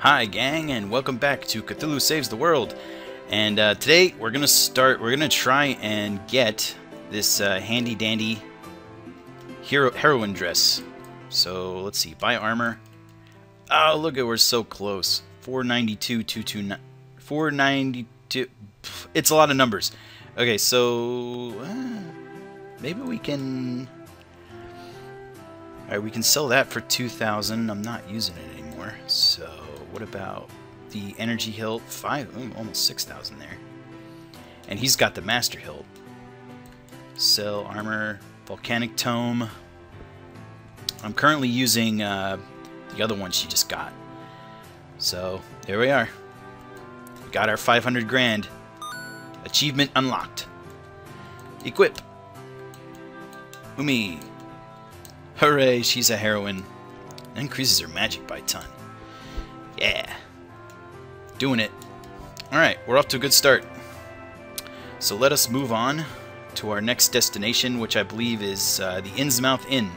Hi gang, and welcome back to Cthulhu Saves the World. And today we're gonna try and get this handy dandy heroine dress. So let's see, buy armor. Oh, look at, we're so close. 492, 229, 492. It's a lot of numbers. Okay, so maybe we can. All right, we can sell that for 2,000. I'm not using it anymore, so. What about the energy hilt? Almost 6,000 there. And he's got the master hilt. Sell armor, volcanic tome. I'm currently using the other one she just got. So there we are. We got our 500 grand. Achievement unlocked. Equip. Umi. Hooray, she's a heroine. Increases her magic by a ton. Yeah. Doing it. Alright, we're off to a good start. So let us move on to our next destination, which I believe is the Innsmouth Inn.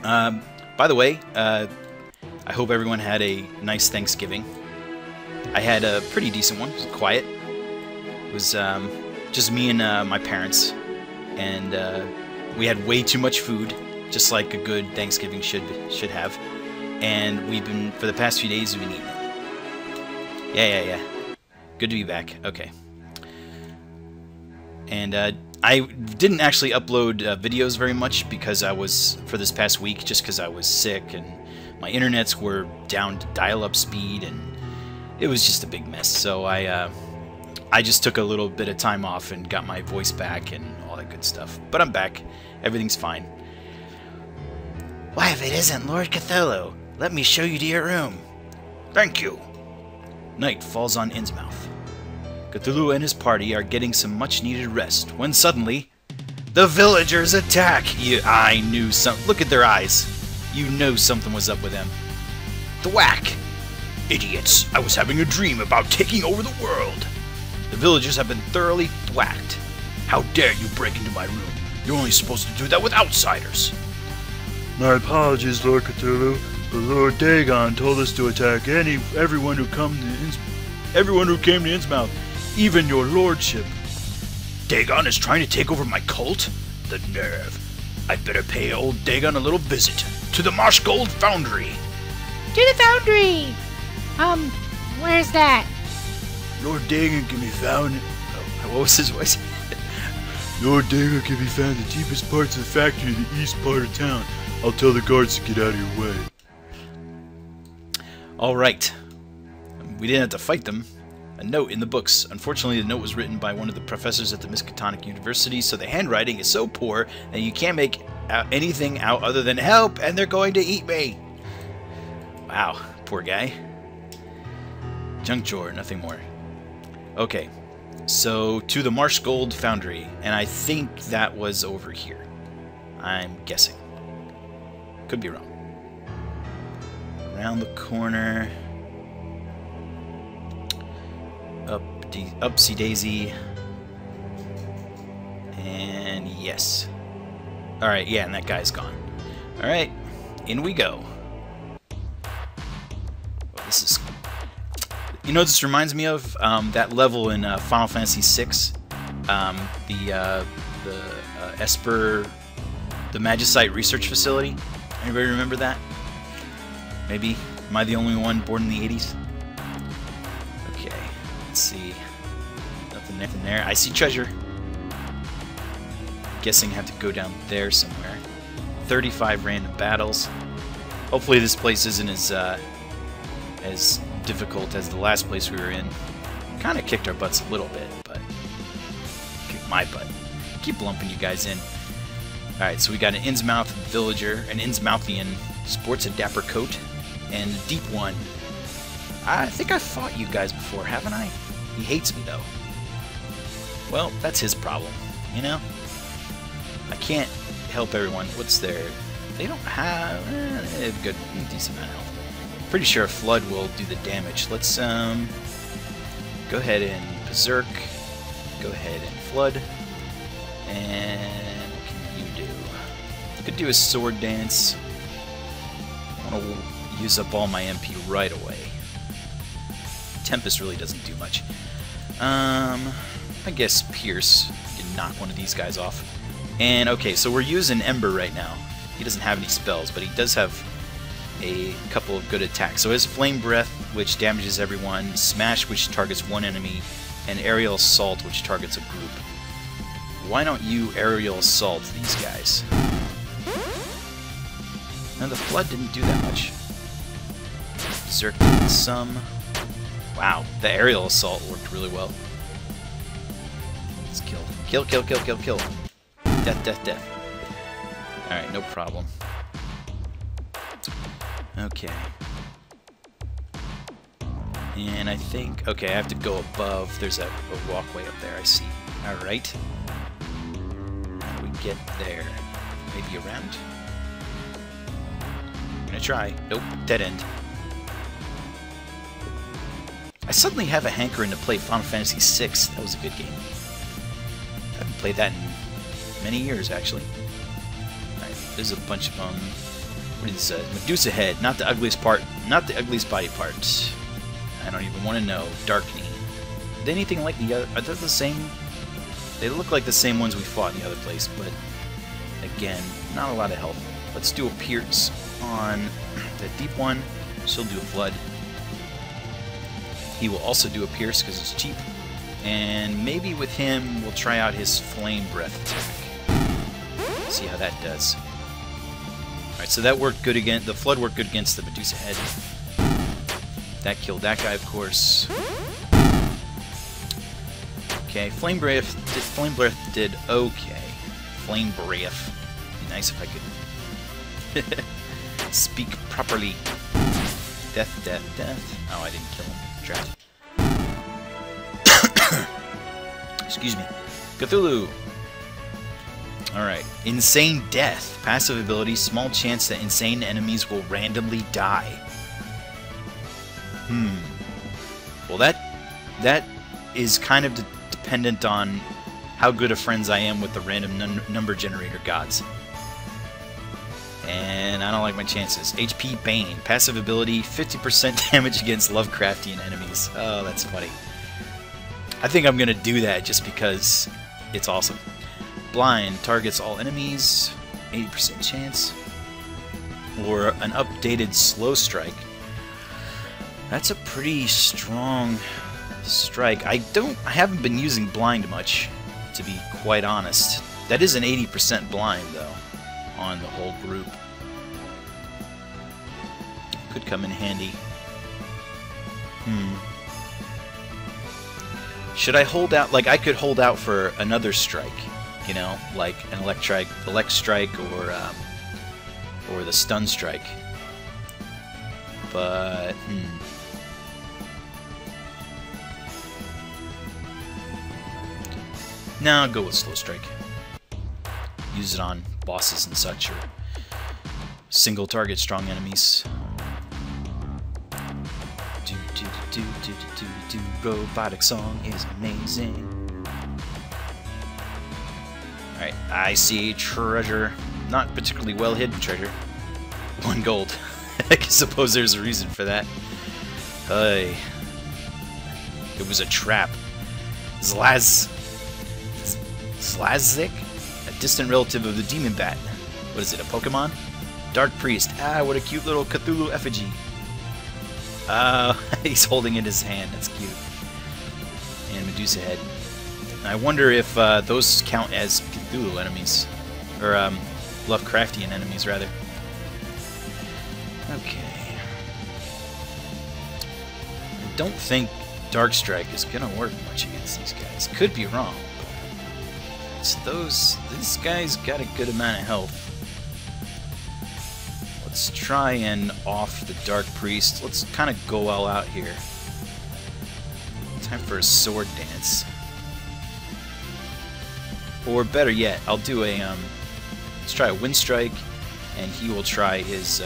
By the way, I hope everyone had a nice Thanksgiving. I had a pretty decent one. It was quiet. It was just me and my parents. And we had way too much food, just like a good Thanksgiving should have. And we've been, for the past few days, we've been eating it. Yeah. Good to be back. Okay. And I didn't actually upload videos very much because I was, for this past week, just because I was sick and my internets were down to dial-up speed and it was just a big mess. So I just took a little bit of time off and got my voice back and all that good stuff. But I'm back. Everything's fine. Why, if it isn't Lord Cthulhu, let me show you to your room. Thank you. Night falls on Innsmouth. Cthulhu and his party are getting some much-needed rest when suddenly, the villagers attack. I knew something. Look at their eyes. You know something was up with them. Thwack! Idiots! I was having a dream about taking over the world. The villagers have been thoroughly thwacked. How dare you break into my room? You're only supposed to do that with outsiders. My apologies, Lord Cthulhu, but Lord Dagon told us to attack everyone who came to Innsmouth, even your lordship. Dagon is trying to take over my cult? The nerve. I'd better pay old Dagon a little visit. To the Marsh Gold Foundry. To the foundry! Where's that? Lord Dagon can be found... Oh, what was his voice? Lord Dagon can be found in the deepest parts of the factory in the east part of town. I'll tell the guards to get out of your way. Alright. We didn't have to fight them. A note in the books. Unfortunately, the note was written by one of the professors at the Miskatonic University, so the handwriting is so poor that you can't make anything out other than help, and they're going to eat me. Wow, poor guy. Junk drawer, nothing more. Okay, so to the Marsh Gold Foundry, and I think that was over here. I'm guessing. Could be wrong. Around the corner. Upsy daisy. And yes. Alright, yeah, and that guy's gone. Alright, in we go. Oh, this is... You know what this reminds me of? That level in Final Fantasy VI. The Esper... The Magicite Research Facility. Anybody remember that? Maybe? Am I the only one born in the 80s? Okay, let's see. Nothing there. I see treasure. Guessing I have to go down there somewhere. 35 random battles. Hopefully this place isn't as difficult as the last place we were in. Kind of kicked our butts a little bit, but kicked my butt. Keep lumping you guys in. Alright, so we got an Innsmouth villager, an Innsmouthian, sports a dapper coat, and a deep one. I think I've fought you guys before, haven't I? He hates me, though. Well, that's his problem, you know? I can't help everyone. What's their... They don't have... they have a good, decent amount of health. Pretty sure a flood will do the damage. Let's, go ahead and berserk. Go ahead and flood. And... Could do a sword dance. use up all my MP right away. Tempest really doesn't do much. I guess Pierce can knock one of these guys off. And okay, so we're using Ember right now. He doesn't have any spells, but he does have a couple of good attacks. So his Flame Breath, which damages everyone, Smash, which targets one enemy, and Aerial Assault, which targets a group. Why don't you Aerial Assault these guys? Now the Flood didn't do that much. Zerk did some. Wow, the Aerial Assault worked really well. Let's kill. Kill, kill, kill, kill, kill. Death, death, death. Alright, no problem. Okay. And I think... Okay, I have to go above. There's a walkway up there, I see. Alright. How do we get there? Maybe around? I'm gonna try. Nope, dead end. I suddenly have a hankering to play Final Fantasy VI. That was a good game. I haven't played that in many years, actually. Alright, there's a bunch of what is this? Medusa head, not the ugliest part, not the ugliest body part. I don't even want to know. Darkening. Are they anything like the other? Are they the same? They look like the same ones we fought in the other place, but again, not a lot of health. Let's do a Pierce on the deep one. She'll do a Flood. He will also do a Pierce because it's cheap. And maybe with him, we'll try out his Flame Breath attack. See how that does. Alright, so that worked good again. The Flood worked good against the Medusa head. That killed that guy, of course. Okay, Flame Breath did okay. Flame Breath. Be nice if I could speak properly. Death, death, death. Oh, I didn't kill him. Drat. Excuse me. Cthulhu. Alright. Insane Death. Passive ability. Small chance that insane enemies will randomly die. Well, that is kind of dependent on how good of friends I am with the random number generator gods. And I don't like my chances. HP Bane. Passive ability, 50% damage against Lovecraftian enemies. Oh, that's funny. I think I'm going to do that just because it's awesome. Blind. Targets all enemies. 80% chance. Or an updated Slow Strike. That's a pretty strong strike. I haven't been using blind much, to be quite honest. That is an 80% blind, though, on the whole group. Could come in handy. Should I hold out? Like, I could hold out for another strike, you know, like an elect strike or the stun strike. But now I'll go with Slow Strike. Use it on bosses and such, or single target strong enemies. Robotic song is amazing. Alright, I see treasure. Not particularly well hidden treasure. 1 gold. I suppose there's a reason for that. Hey. It was a trap. Zlazik? A distant relative of the Demon Bat. What is it, a Pokemon? Dark Priest. Ah, what a cute little Cthulhu effigy. He's holding it in his hand. That's cute. And Medusa head. I wonder if those count as Cthulhu enemies. Or, Lovecraftian enemies, rather. Okay. I don't think Dark Strike is gonna work much against these guys. Could be wrong. It's these guys got a good amount of health. Let's try and off the Dark Priest. Let's kind of go all out here. Time for a sword dance. Or better yet, I'll do a let's try a Wind Strike, and he will try his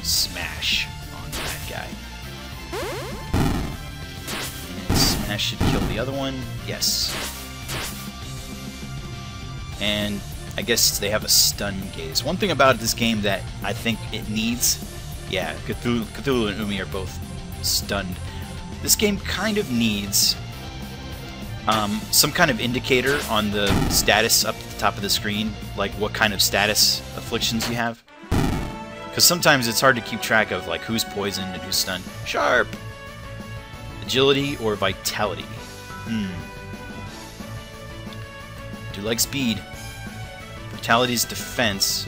Smash on that guy. And Smash should kill the other one. Yes. And I guess they have a stun gaze. One thing about this game that I think it needs Yeah, Cthulhu and Umi are both stunned. This game kind of needs some kind of indicator on the status up at the top of the screen, like what kind of status afflictions you have. Because sometimes it's hard to keep track of like who's poisoned and who's stunned. Sharp! Agility or vitality? Do like speed. Vitality's defense.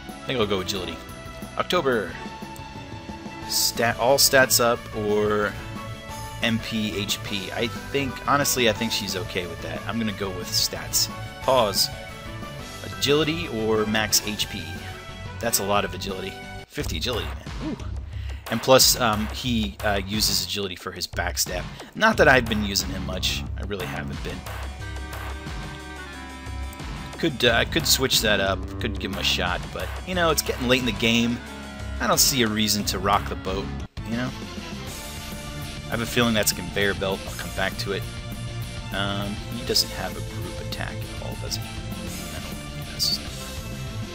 I think I'll go agility. October. All stats up or MP, HP. Honestly, I think she's okay with that. I'm gonna go with stats. Pause. Agility or max HP. That's a lot of agility. 50 agility, man. Ooh. And plus, he uses agility for his backstab. Not that I've been using him much. I really haven't been. Could switch that up. Could give him a shot, but you know, it's getting late in the game. I don't see a reason to rock the boat. You know. I have a feeling that's a conveyor belt. I'll come back to it. He doesn't have a group attack at all, does he? I don't think he does.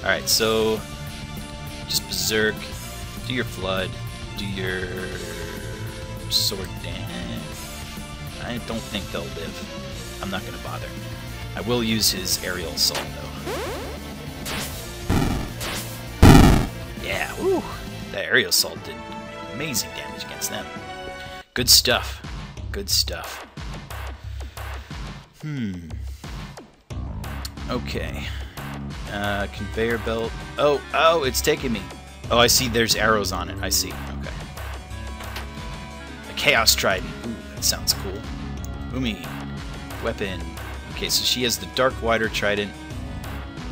Alright, so just Berserk, do your Flood, do your Sword Dance. I don't think they'll live. I'm not going to bother. I will use his Aerial Assault, though. Yeah, woo! That Aerial Assault did amazing damage against them. Good stuff. Good stuff. Okay. Conveyor belt. Oh, it's taking me. Oh, I see there's arrows on it. I see. Okay. A Chaos Trident. Ooh, that sounds cool. Umi. Weapon. Okay, so she has the Dark Wider Trident.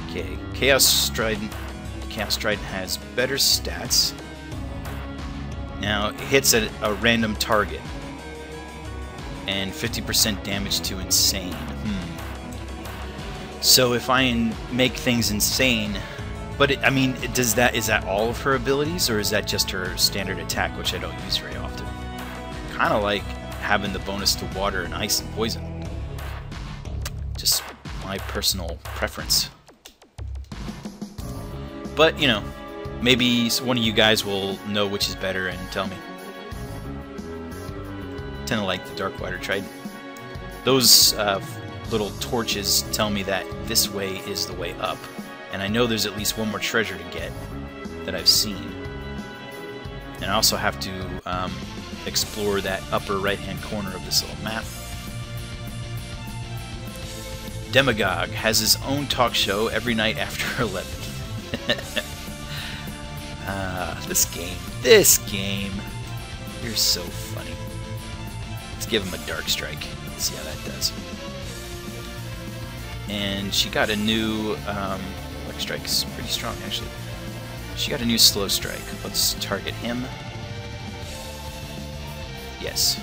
Okay, Chaos Trident. Chaos Trident has better stats. Now, it hits at a random target. And 50% damage to insane. So if I make things insane... But, I mean, is that all of her abilities? Or is that just her standard attack, which I don't use very often? Kind of like having the bonus to water and ice and poison. Just my personal preference. But, you know... Maybe one of you guys will know which is better and tell me. I tend to like the Dark Wider Trident. Those little torches tell me that this way is the way up. And I know there's at least one more treasure to get that I've seen. And I also have to explore that upper right-hand corner of this little map. Demagogue has his own talk show every night after 11. This game, you're so funny. Let's give him a Dark Strike. Let's see how that does. And she got a new, Dark Strike is pretty strong actually. She got a new Slow Strike. Let's target him. Yes,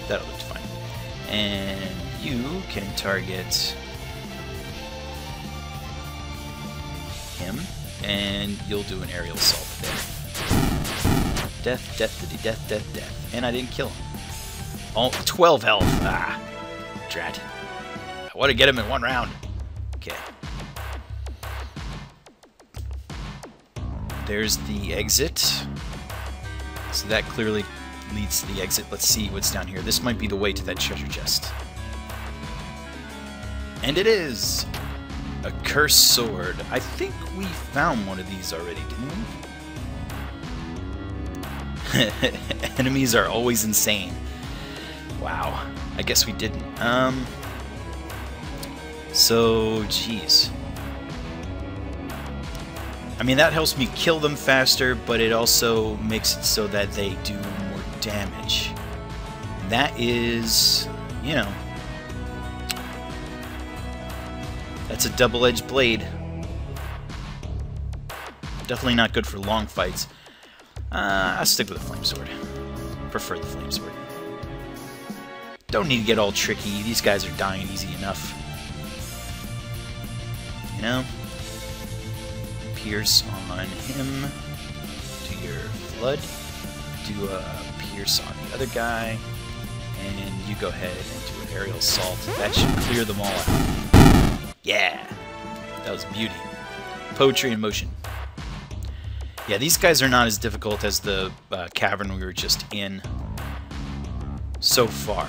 that'll look fine. And you can target him, and you'll do an Aerial Assault there. Death, death, death, death, death. And I didn't kill him. Oh, 12 health. Ah, drat. I want to get him in one round. Okay. There's the exit. So that clearly leads to the exit. Let's see what's down here. This might be the way to that treasure chest. And it is! A cursed sword. I think we found one of these already, didn't we? Enemies are always insane. Wow. I guess we didn't. So, geez. I mean, that helps me kill them faster, but it also makes it so that they do more damage. That is, you know, that's a double-edged blade. Definitely not good for long fights. I'll stick with the flame sword. Prefer the flame sword. Don't need to get all tricky. These guys are dying easy enough. You know? Pierce on him. Do your flood. Do a pierce on the other guy. And you go ahead and do an aerial assault. That should clear them all out. Yeah! That was beauty. Poetry in motion. Yeah, these guys are not as difficult as the cavern we were just in so far.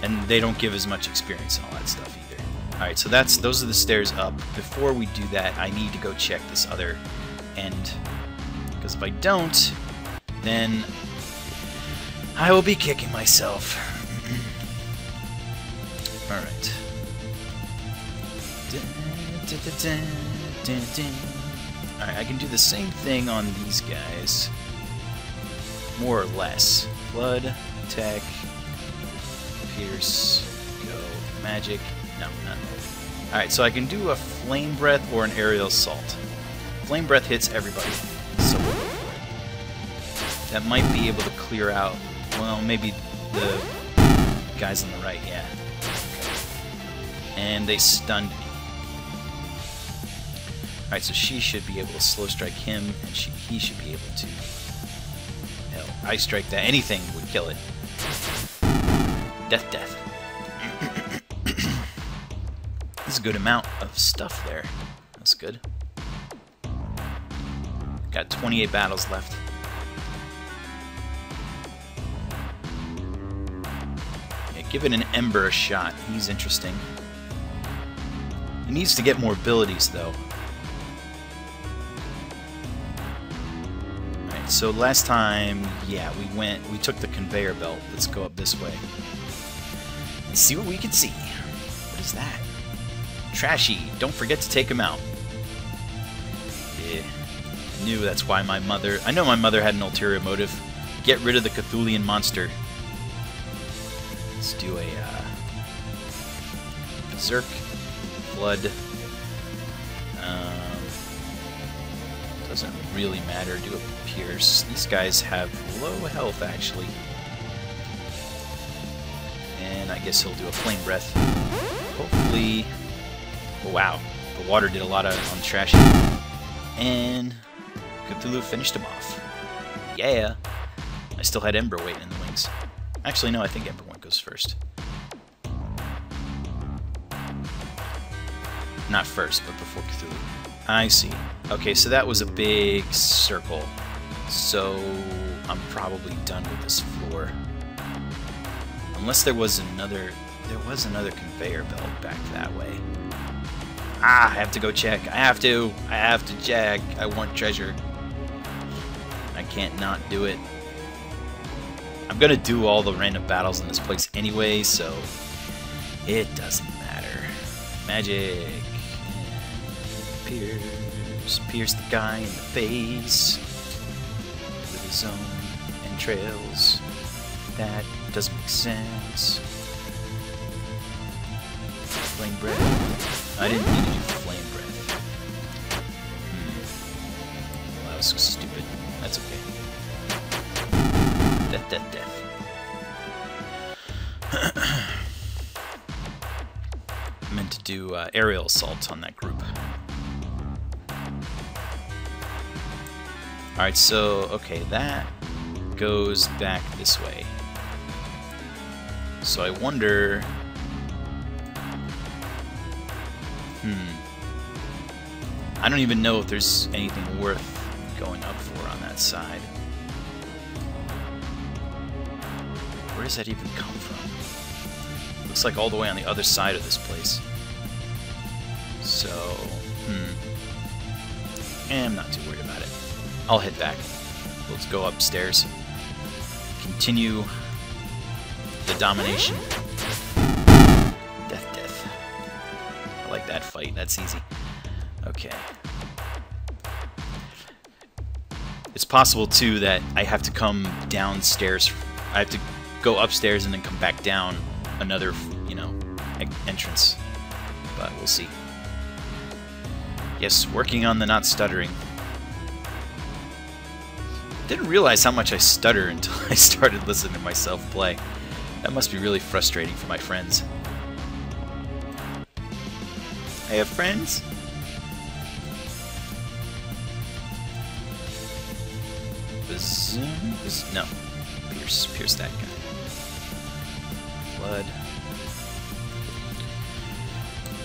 And they don't give as much experience and all that stuff either. Alright, so those are the stairs up. Before we do that, I need to go check this other end. Because if I don't, then I will be kicking myself. Alright. Alright, I can do the same thing on these guys. More or less. Blood, attack, pierce, go, magic. No, none. Alright, so I can do a flame breath or an aerial assault. Flame breath hits everybody. So that might be able to clear out, well, maybe the guys on the right, yeah. And they stunned me. Alright, so she should be able to slow strike him, and he should be able to... Hell, ice strike that. Anything would kill it. Death, death. There's a good amount of stuff there. That's good. Got 28 battles left. Yeah, give it an Ember a shot. He's interesting. He needs to get more abilities, though. Alright, so last time, yeah, we took the conveyor belt. Let's go up this way. And see what we can see. What is that? Trashy. Don't forget to take him out. Yeah. I knew that's why my mother... I know my mother had an ulterior motive. Get rid of the Cthulian monster. Let's do a... Berserk. Blood. Doesn't really matter. Do a pierce. These guys have low health, actually. And I guess he'll do a flame breath. Hopefully... Oh, wow. The water did a lot on Trashy. And Cthulhu finished him off. Yeah! I still had Ember waiting in the wings. Actually, no, I think Ember one goes first. Not first, but before Cthulhu. I see. Okay, so that was a big circle. So I'm probably done with this floor. Unless there was another... There was another conveyor belt back that way. Ah, I have to go check. I have to check. I want treasure. I can't not do it. I'm gonna do all the random battles in this place anyway, so it doesn't matter. Magic. Pierce the guy in the face with his own entrails. That doesn't make sense. Flame breath. I didn't need to do flame breath. Well, that was stupid. That's okay. Death, death, death. I meant to do aerial assault on that group. Alright, so, okay, that goes back this way. So I wonder... I don't even know if there's anything worth going up for on that side. Where does that even come from? Looks like all the way on the other side of this place. So, I'm not too worried about it. I'll head back. Let's go upstairs. Continue the domination. Death, death. I like that fight. That's easy. Okay. It's possible, too, that I have to come downstairs. I have to go upstairs and then come back down another, you know, entrance. But we'll see. Yes, working on the not stuttering. Didn't realize how much I stutter until I started listening to myself play. That must be really frustrating for my friends. I have friends? No. Pierce that guy. Blood.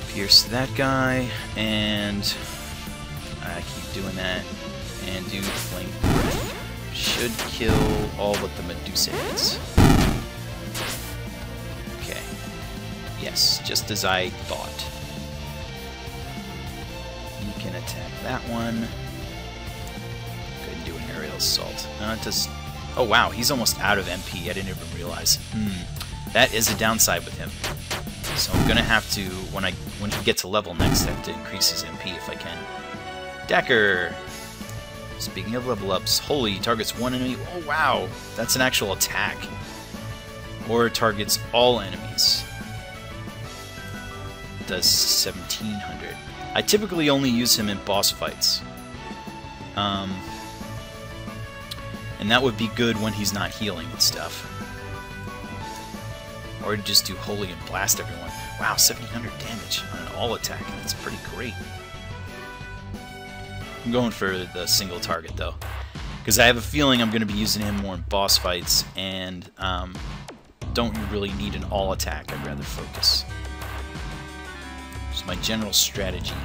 Pierce that guy, and I keep doing that. And do Flame Breath. Should kill all but the Medusa heads. Okay. Yes, just as I thought. You can attack that one. Go ahead and do an aerial assault. Oh wow, he's almost out of MP. I didn't even realize. That is a downside with him. So I'm gonna have to, when he gets a level next, I have to increase his MP if I can. Decker! Speaking of level ups, holy, targets one enemy. Oh wow, that's an actual attack. Or targets all enemies. Does 1700. I typically only use him in boss fights. And that would be good when he's not healing and stuff. Or just do Holy and blast everyone. Wow, 1700 damage on an all attack. That's pretty great. I'm going for the single target though, because I have a feeling I'm going to be using him more in boss fights, and don't really need an all attack. I'd rather focus. Just my general stratagem.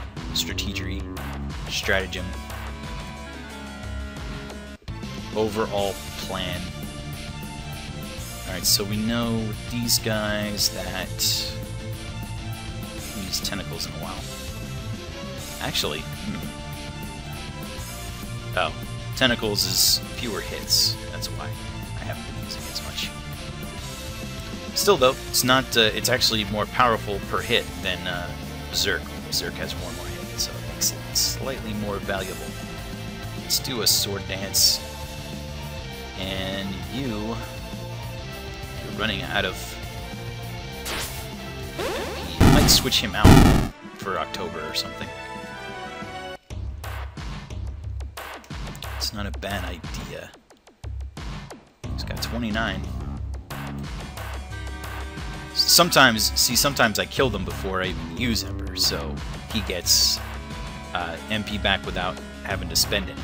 Overall plan. Alright, so we know with these guys that I haven't used tentacles in a while. Actually, oh, tentacles is fewer hits. That's why I haven't been using it as much. Still, though, it's not. It's actually more powerful per hit than Berserk. Berserk has one more hit, so it makes it slightly more valuable. Let's do a sword dance, and you're running out of MP. I might switch him out for October or something. It's not a bad idea. He's got 29. Sometimes I kill them before I even use Ember, so he gets MP back without having to spend any.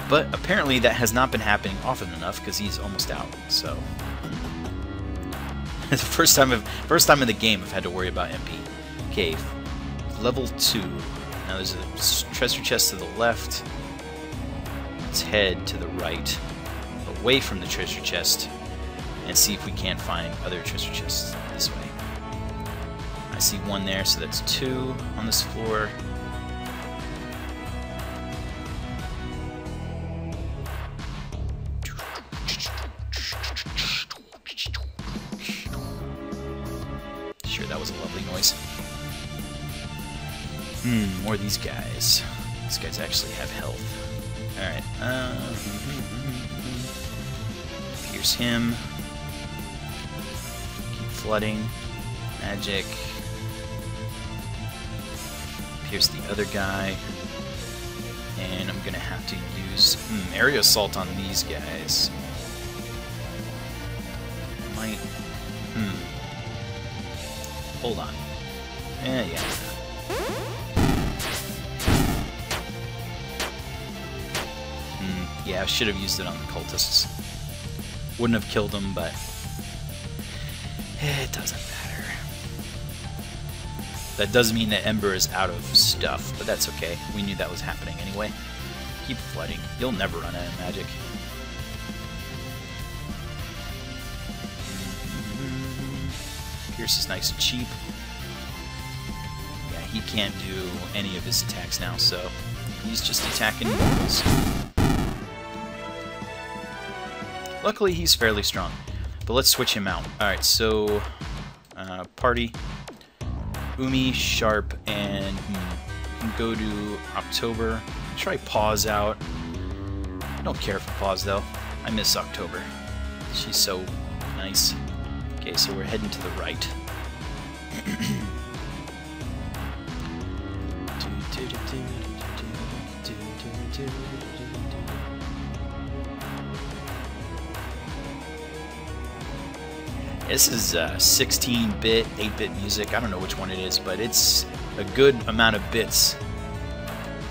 But apparently that has not been happening often enough because he's almost out. So the first time in the game I've had to worry about MP. Okay, level 2. Now there's a treasure chest to the left. Let's head to the right, away from the treasure chest, and see if we can't find other treasure chests this way. I see one there, so that's 2 on this floor. Sure, that was a lovely noise. More of these guys. These guys actually have health. Alright, pierce him. Keep flooding. Magic. Pierce the other guy. And I'm gonna have to use area assault on these guys. Might. Hold on. Yeah. Yeah, I should have used it on the cultists. Wouldn't have killed them, but it doesn't matter. That does mean that Ember is out of stuff, but that's okay. We knew that was happening anyway. Keep flooding. You'll never run out of magic. Pierce is nice and cheap. Yeah, he can't do any of his attacks now, so he's just attacking normals. Luckily, he's fairly strong. But let's switch him out. Alright, so party, Umi, Sharp, and can go to October. Try Pause out. I don't care for Pause, though. I miss October. She's so nice. Okay, so we're heading to the right. This is 16-bit, 8-bit music. I don't know which one it is, but it's a good amount of bits.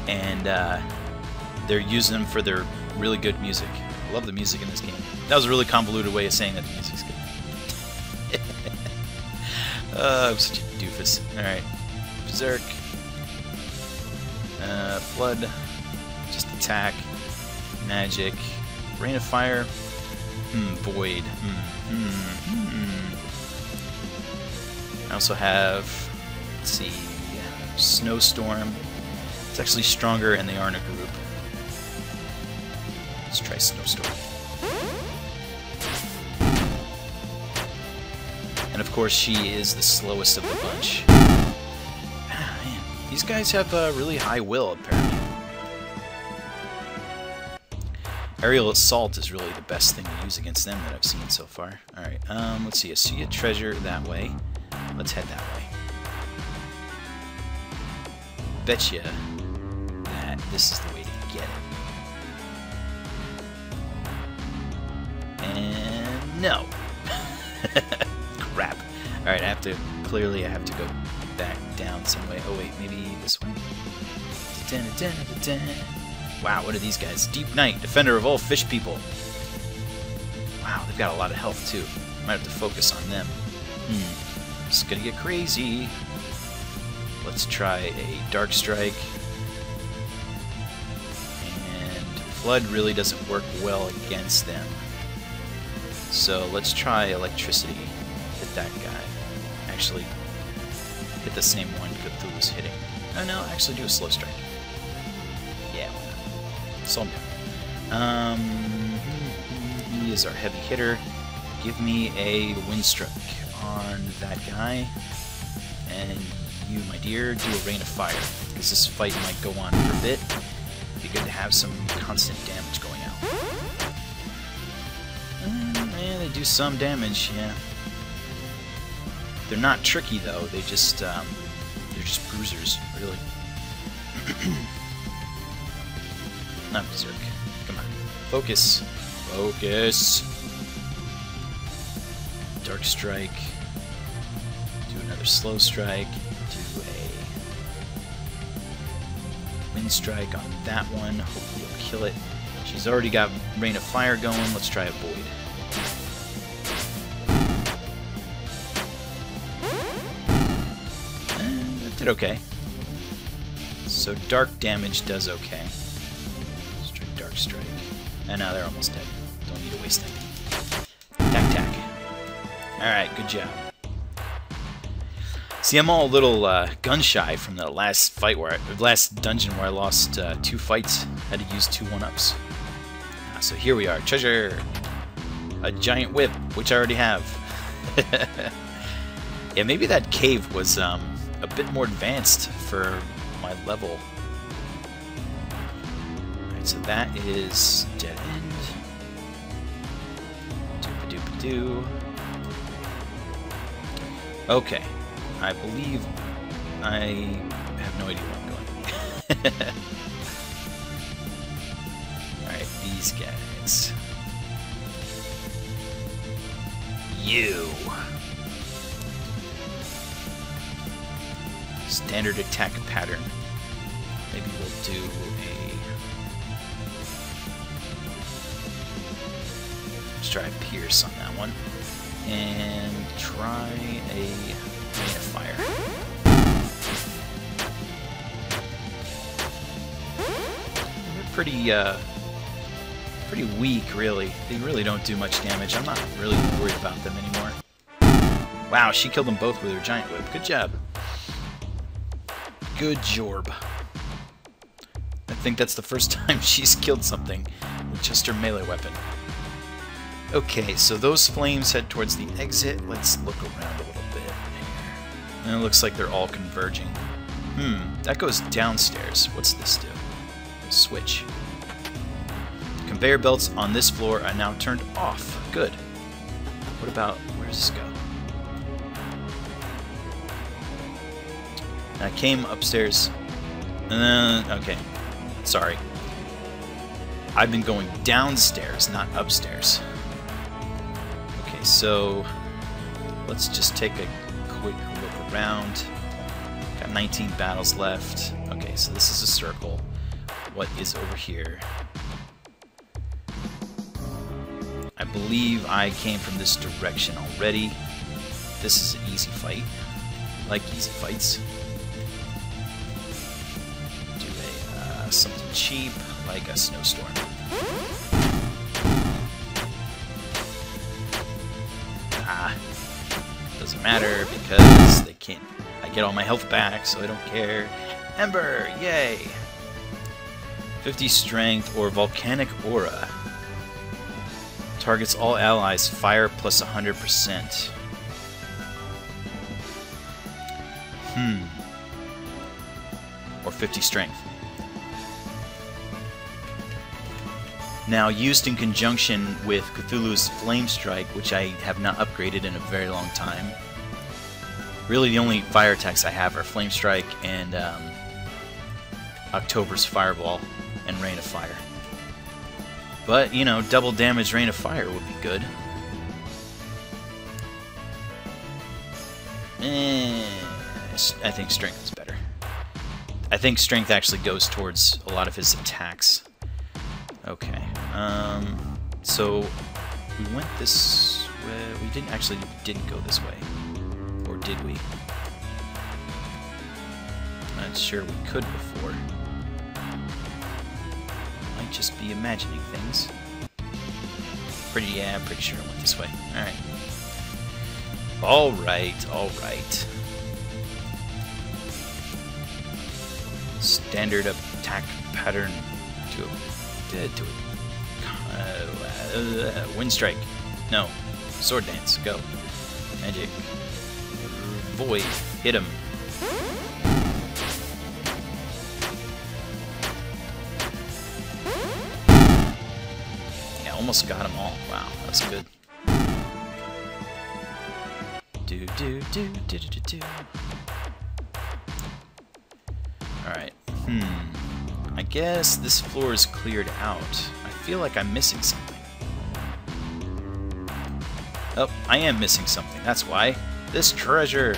And they're using them for their really good music. I love the music in this game. That was a really convoluted way of saying that the music's good. I'm such a doofus. Alright. Berserk. Flood. Just attack, magic, rain of fire, void. I also have, let's see, snowstorm. It's actually stronger, and they are in a group. Let's try snowstorm. And of course, she is the slowest of the bunch. Ah, man. These guys have really high will, apparently. Aerial assault is really the best thing to use against them that I've seen so far. Alright, let's see. I see a treasure that way. Let's head that way. Betcha that this is the way to get it. And no. Crap. Alright, clearly I have to go back down some way. Oh wait, maybe this way? Wow, what are these guys? Deep Knight, defender of all fish people. Wow, they've got a lot of health too. Might have to focus on them. It's gonna get crazy. Let's try a Dark Strike. And Flood really doesn't work well against them. So let's try Electricity. Hit that guy. Actually, hit the same one Cthulhu's hitting. Oh no, actually do a Slow Strike. Yeah, why not? Slow him down. He is our heavy hitter. Give me a Windstruck on that guy. And you, my dear, do a Rain of Fire. Because this fight might go on for a bit. It'd be good to have some constant damage going out. Yeah, they do some damage, yeah. They're not tricky though, they're just bruisers, really. Not Berserk. Come on. Focus. Focus. Dark Strike. Do another Slow Strike. Do a Wind Strike on that one. Hopefully it'll kill it. She's already got Rain of Fire going. Let's try a Void. That did okay. So dark damage does okay. Let's try Dark Strike. And now they're almost dead. Don't need to waste them. Tac. Alright, good job. See, I'm all a little gun-shy from the last fight last dungeon where I lost 2 fights. Had to use 2 1-ups. So here we are. Treasure! A giant whip, which I already have. Yeah, maybe that cave was a bit more advanced for my level. Alright, so that is dead end. Doop-a-doop-a-doo. Okay. I believe I have no idea where I'm going. Alright, these guys. You. Standard attack pattern. Maybe we'll do a... Let's try a Pierce on that one. And try a Rain of Fire. They're pretty weak, really. They really don't do much damage. I'm not really worried about them anymore. Wow, she killed them both with her giant whip. Good job. Good job. I think that's the first time she's killed something with just her melee weapon. Okay, so those flames head towards the exit. Let's look around a little bit. And it looks like they're all converging. That goes downstairs. What's this do? Switch. Conveyor belts on this floor are now turned off. Good. What about... where does this go? I came upstairs. Okay. Sorry. I've been going downstairs, not upstairs. Okay, so let's just take a quick look around. Got 19 battles left. Okay, so this is a circle. What is over here? I believe I came from this direction already. This is an easy fight. I like easy fights. Do a something cheap. like a snowstorm. Ah, doesn't matter because they can't. I get all my health back, so I don't care. Ember, yay! 50 strength or volcanic aura. Targets all allies. Fire plus 100%. Or 50 strength. Now, used in conjunction with Cthulhu's Flame Strike, which I have not upgraded in a very long time. Really, the only fire attacks I have are Flame Strike and October's Fireball and Rain of Fire. But, you know, double damage Rain of Fire would be good. I think Strength is better. I think Strength actually goes towards a lot of his attacks. Okay. So we went this way. We didn't go this way. Or did we? Not sure we could before. Might just be imagining things. I'm pretty sure I went this way. Alright. Alright. Standard attack pattern to Wind Strike. No. Sword Dance. Go. Magic. Void. Hit him. Yeah, almost got them all. Wow, that's good. Do. Alright. I guess this floor is cleared out. I feel like I'm missing something. Oh, I am missing something. That's why. This treasure.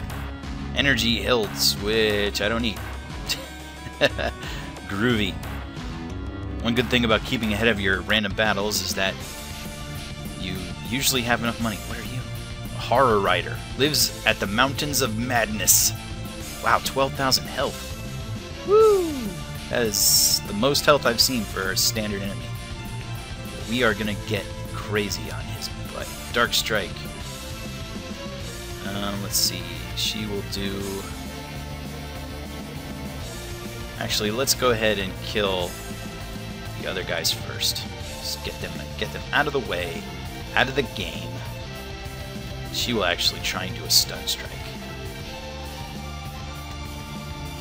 Energy hilts, which I don't need. Groovy. One good thing about keeping ahead of your random battles is that you usually have enough money. What are you? A horror rider. Lives at the Mountains of Madness. Wow, 12,000 health. Woo! That is the most health I've seen for a standard enemy. We are gonna get crazy on his butt. Dark Strike. Let's see. She will do... Actually, let's go ahead and kill the other guys first. Just get them out of the way, out of the game. She will actually try and do a stun strike.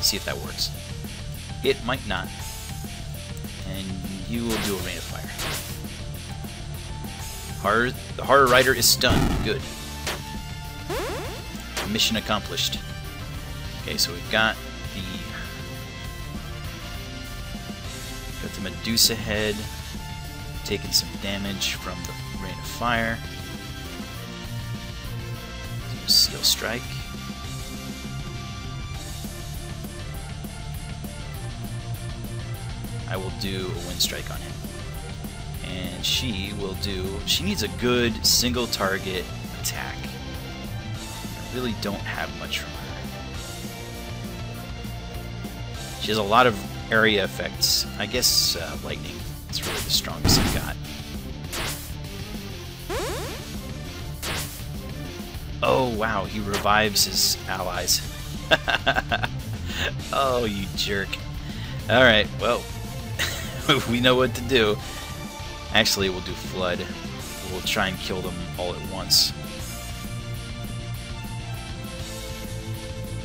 See if that works. It might not. And you will do a Rain of Fire. The Horror Rider is stunned. Good. Mission accomplished. Okay, so we've got the Medusa head, taking some damage from the Rain of Fire. Do a Seal Strike. I will do a Wind Strike on him. And she will do... She needs a good single target attack. I really don't have much from her. She has a lot of area effects. I guess lightning is really the strongest I've got. Oh wow, he revives his allies. Oh, you jerk. Alright, well, we know what to do. Actually, we'll do Flood. We'll try and kill them all at once.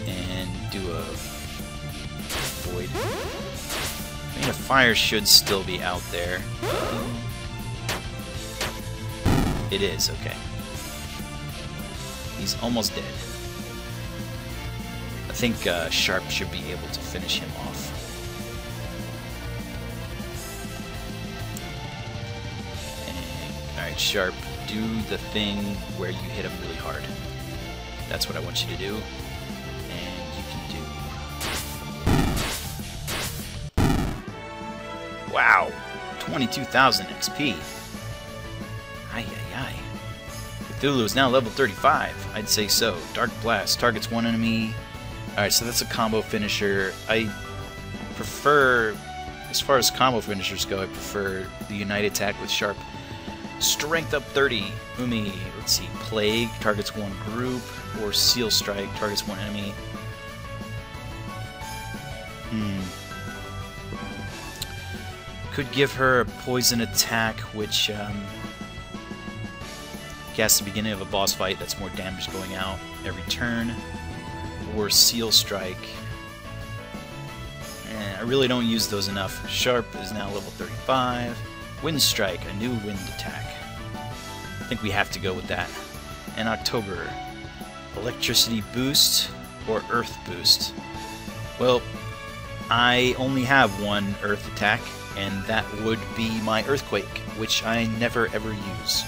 And do a Void. Rain of Fire should still be out there. It is, okay. He's almost dead. I think Sharp should be able to finish him off. Alright, Sharp, do the thing where you hit him really hard. That's what I want you to do. And you can do... Wow! 22,000 XP. Ay, ay, ay. Cthulhu is now level 35. I'd say so. Dark Blast targets one enemy. Alright, so that's a combo finisher. I prefer as far as combo finishers go, I prefer the Unite attack with Sharp. Strength up 30. Umi, let's see, Plague targets one group, or Seal Strike targets one enemy. Could give her a poison attack, which casts the beginning of a boss fight. That's more damage going out every turn. Or Seal Strike. I really don't use those enough. Sharp is now level 35. Wind Strike, a new wind attack. I think we have to go with that. And October, Electricity Boost or Earth Boost. Well, I only have one Earth attack, and that would be my Earthquake, which I never ever use.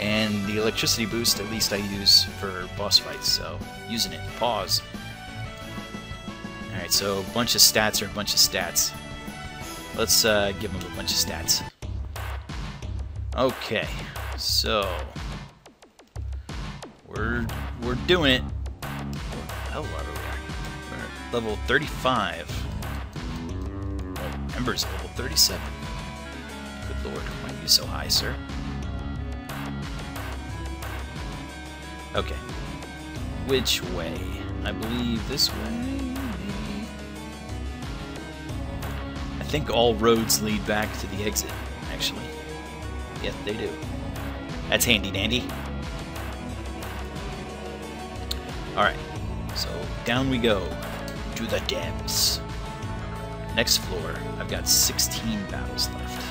And the Electricity Boost, at least I use for boss fights, so using it. Pause. Alright, so a bunch of stats are a bunch of stats. Let's give them a bunch of stats. Okay, so we're doing it. What the hell are we at? We're at level 35. Oh, Ember's level 37. Good lord, why are you so high, sir? Okay. Which way? I believe this way. I think all roads lead back to the exit, actually. Yes, they do. That's handy dandy. Alright, so down we go to the depths. Next floor, I've got 16 battles left.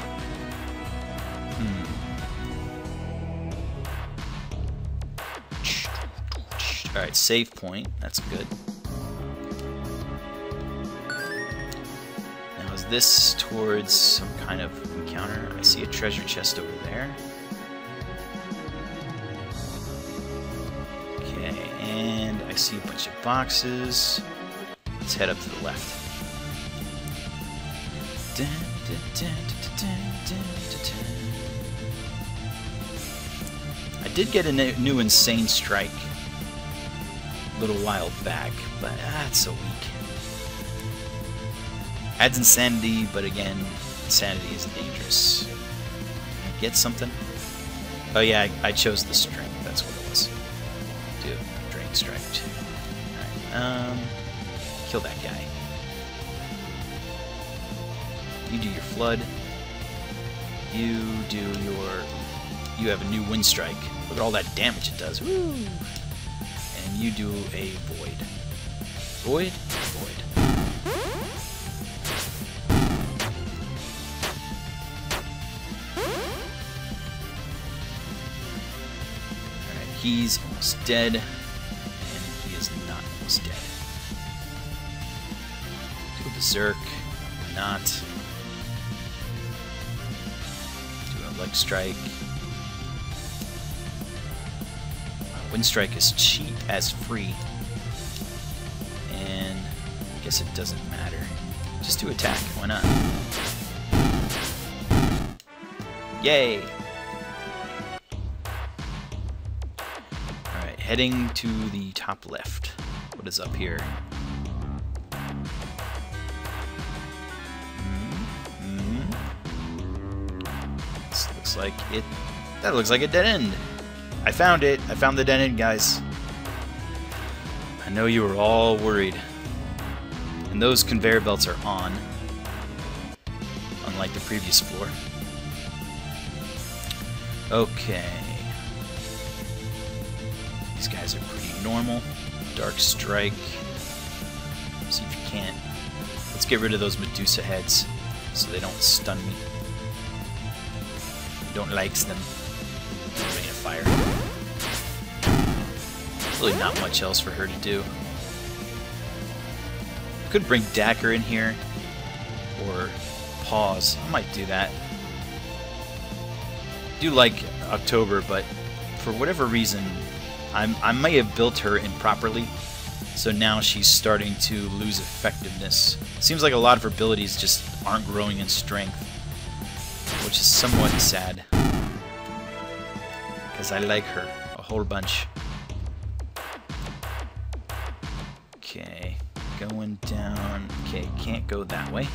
Alright, save point. That's good. Now is this towards some kind of encounter? I see a treasure chest over there. Okay, and I see a bunch of boxes. Let's head up to the left. I did get a new Insane Strike a little while back, but it's so weak. Adds Insanity, but again, Insanity is dangerous. Get something? Oh yeah, I chose the Strength, that's what it was. Do Drain Strike too. Alright, kill that guy. You do your Flood. You do your... You have a new Wind Strike. Look at all that damage it does. Woo! And you do a Void. Void? Void. Alright, he's almost dead. And he is not almost dead. Do a Berserk. Not. Do a Leg Strike. Wind Strike is cheap as free, and I guess it doesn't matter. Just do attack, why not? Yay! Alright, heading to the top left. What is up here? This looks like it. That looks like a dead end. I found it. I found the dead end, guys. I know you were all worried. And those conveyor belts are on. Unlike the previous floor. Okay. These guys are pretty normal. Dark Strike. See if you can't. Let's get rid of those Medusa heads so they don't stun me. Don't likes them. Rain of Fire. Really not much else for her to do. Could bring Dacker in here, or pause. I might do that. I do like October, but for whatever reason, I may have built her improperly, so now she's starting to lose effectiveness. Seems like a lot of her abilities just aren't growing in strength, which is somewhat sad. Because I like her a whole bunch. Okay, going down. Okay, can't go that way.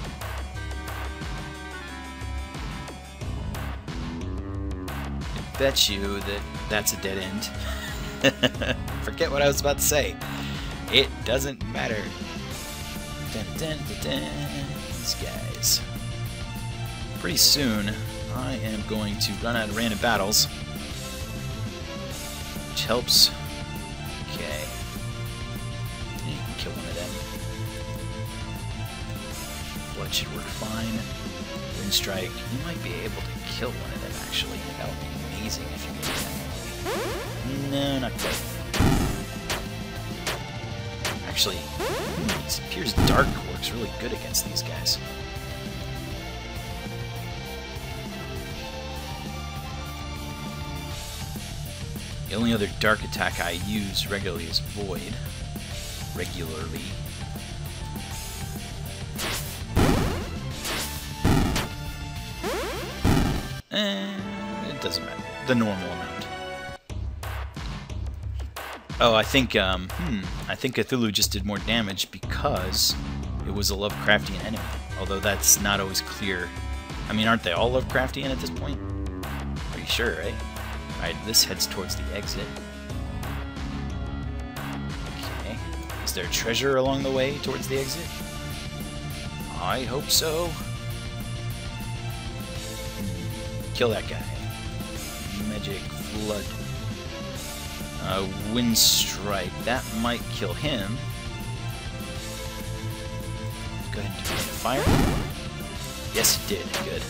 bet you that that's a dead end. Forget what I was about to say. It doesn't matter. Dun, dun, dun, dun. These guys. Pretty soon, I am going to run out of random battles, which helps. Okay. You can kill one of them. Blood should work fine. Wind Strike. You might be able to kill one of them, actually. That would be amazing if you could do that. No, not quite. Actually, it appears Dark works really good against these guys. The only other dark attack I use regularly is Void. Regularly. It doesn't matter. The normal amount. Oh, I think Cthulhu just did more damage because it was a Lovecraftian enemy. Although that's not always clear. I mean, aren't they all Lovecraftian at this point? Pretty sure, right? Alright, this heads towards the exit. Okay. Is there a treasure along the way towards the exit? I hope so. Kill that guy. Magic Flood. Wind Strike. That might kill him. Go ahead and do fire. Yes, it did. Good.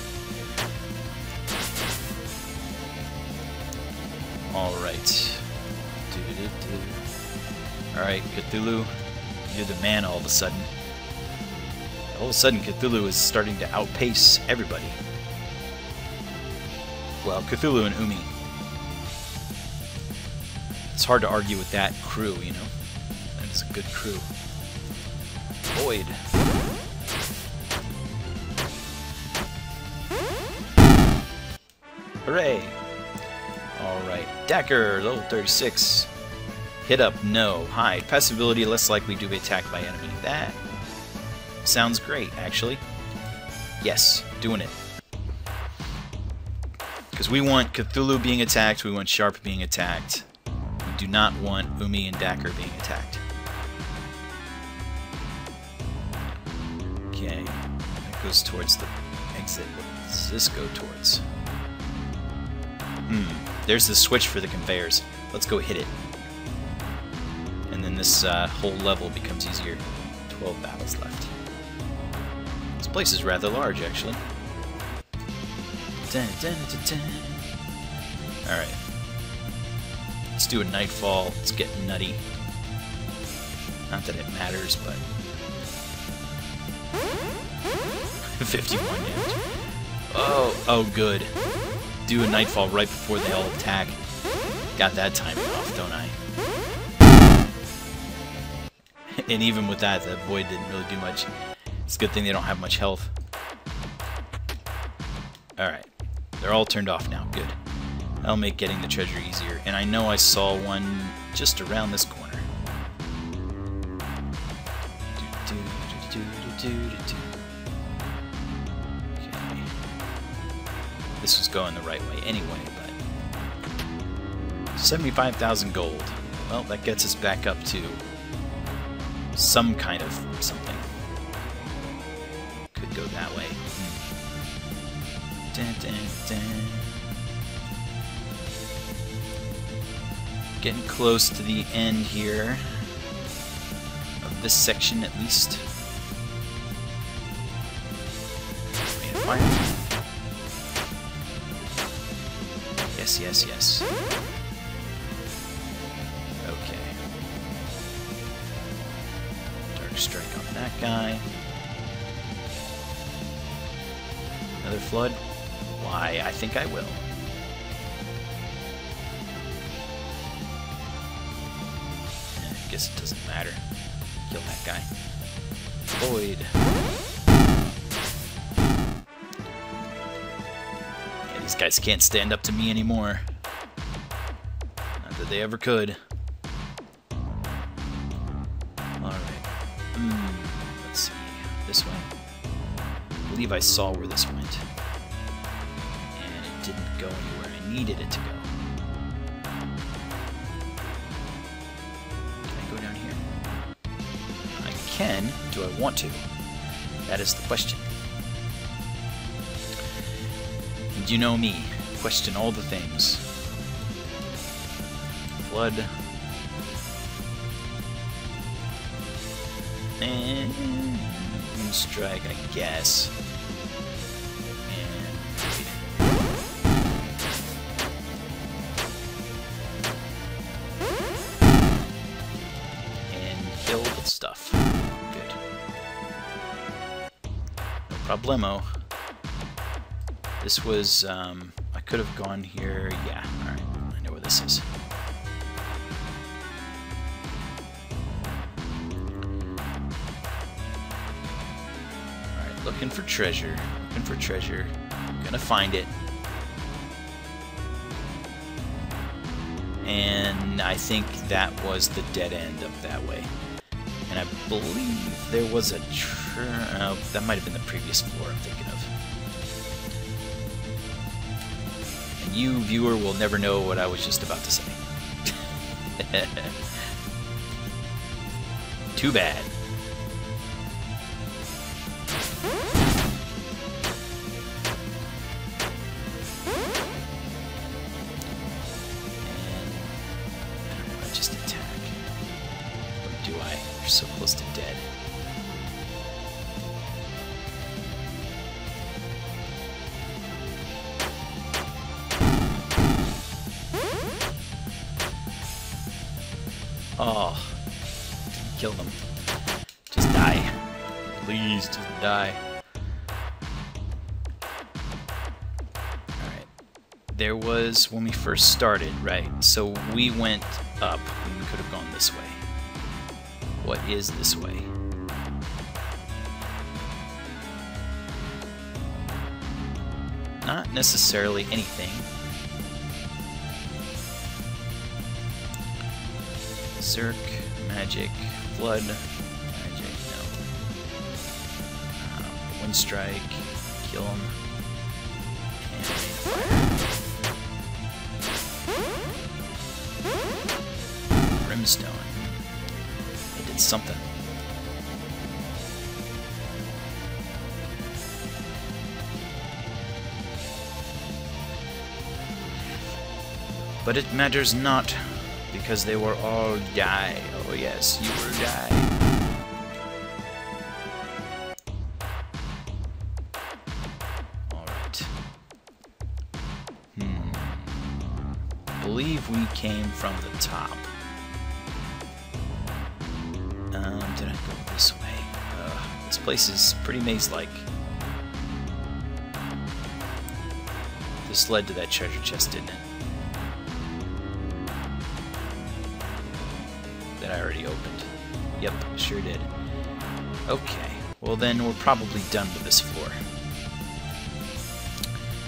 Alright. Alright, Cthulhu. You're the man all of a sudden. All of a sudden, Cthulhu is starting to outpace everybody. Well, Cthulhu and Umi. It's hard to argue with that crew, you know? That is a good crew. Void. Hooray! Alright. Dacker, level 36. Hit up, no. Hide. Passive ability, less likely to be attacked by enemy. That sounds great, actually. Yes, doing it. Because we want Cthulhu being attacked, we want Sharp being attacked. We do not want Umi and Dacker being attacked. Okay, that goes towards the exit. What does this go towards? There's the switch for the conveyors. Let's go hit it. And then this whole level becomes easier. 12 battles left. This place is rather large, actually. Dun, dun, dun, dun. Alright. Let's do a Nightfall. Let's get nutty. Not that it matters, but... 51 damage. Oh, good. Do a Nightfall right before they all attack. Got that timing off, don't I? And even with that, the Void didn't really do much. It's a good thing they don't have much health. Alright. They're all turned off now. Good. That'll make getting the treasure easier. And I know I saw one just around this corner. Okay. This was going the right way anyway, but... 75,000 gold. Well, that gets us back up to some kind of something. Could go that way. Dun, dun, dun. Getting close to the end here of this section, at least. Fire. Yes, yes, yes. Okay. Dark Strike on that guy. Another Flood? Why, I think I will. I guess it doesn't matter. Kill that guy. Void. Yeah, these guys can't stand up to me anymore. Not that they ever could. Alright. Let's see. This way? I believe I saw where this went. Didn't go anywhere I needed it to go. Can I go down here? I can. Do I want to? That is the question. And you know me. Question all the things. Flood. And strike, I guess. And kill the stuff. Good. No problemo. This was, I could have gone here. Yeah, alright. I know where this is. Looking for treasure. Looking for treasure. Gonna find it. And I think that was the dead end up that way. And I believe there was a that might have been the previous floor I'm thinking of. And you, viewer, will never know what I was just about to say. Too bad. So close to dead. Oh, didn't kill them. Just die. Please, just die. Alright. There was, when we first started, right? So we went up, and we could have gone this way. What is this way? Not necessarily anything. Zerk, magic, flood, magic, no. Wind strike, kill him. And fire. Brimstone. Something. But it matters not, because they were all die. Oh yes, you were die. Alright. I believe we came from the top. Did I go this way? This place is pretty maze-like. This led to that treasure chest, didn't it? That I already opened. Yep, sure did. Okay, well then we're probably done with this floor.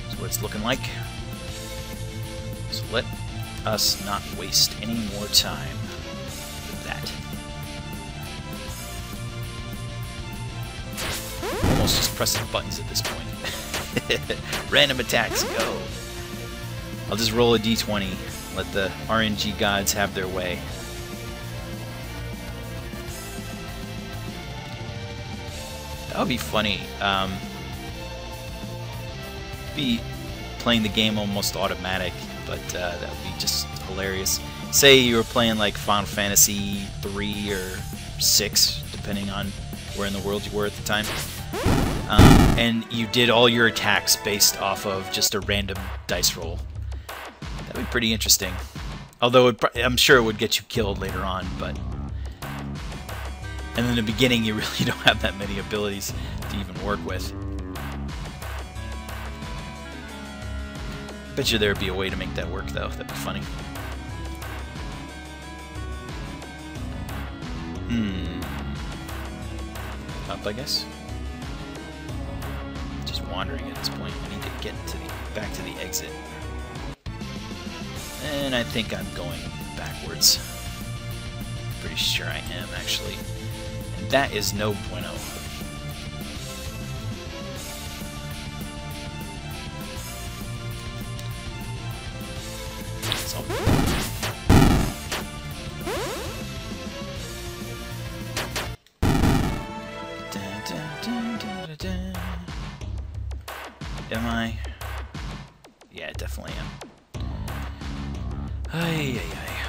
That's what it's looking like. So let us not waste any more time with that. Almost just pressing buttons at this point. Random attacks, go! I'll just roll a d20. Let the RNG gods have their way. That would be funny. Be playing the game almost automatic, but that would be just hilarious. Say you were playing like Final Fantasy 3 or 6, depending on where in the world you were at the time. And you did all your attacks based off of just a random dice roll. That'd be pretty interesting. Although I'm sure it would get you killed later on, but... And in the beginning you really don't have that many abilities to even work with. Bet you there'd be a way to make that work though, that'd be funny. Up, I guess? Just wandering at this point. I need to get to back to the exit. And I think I'm going backwards. Pretty sure I am, actually. And that is no bueno. Am I? Yeah, definitely am. Ay.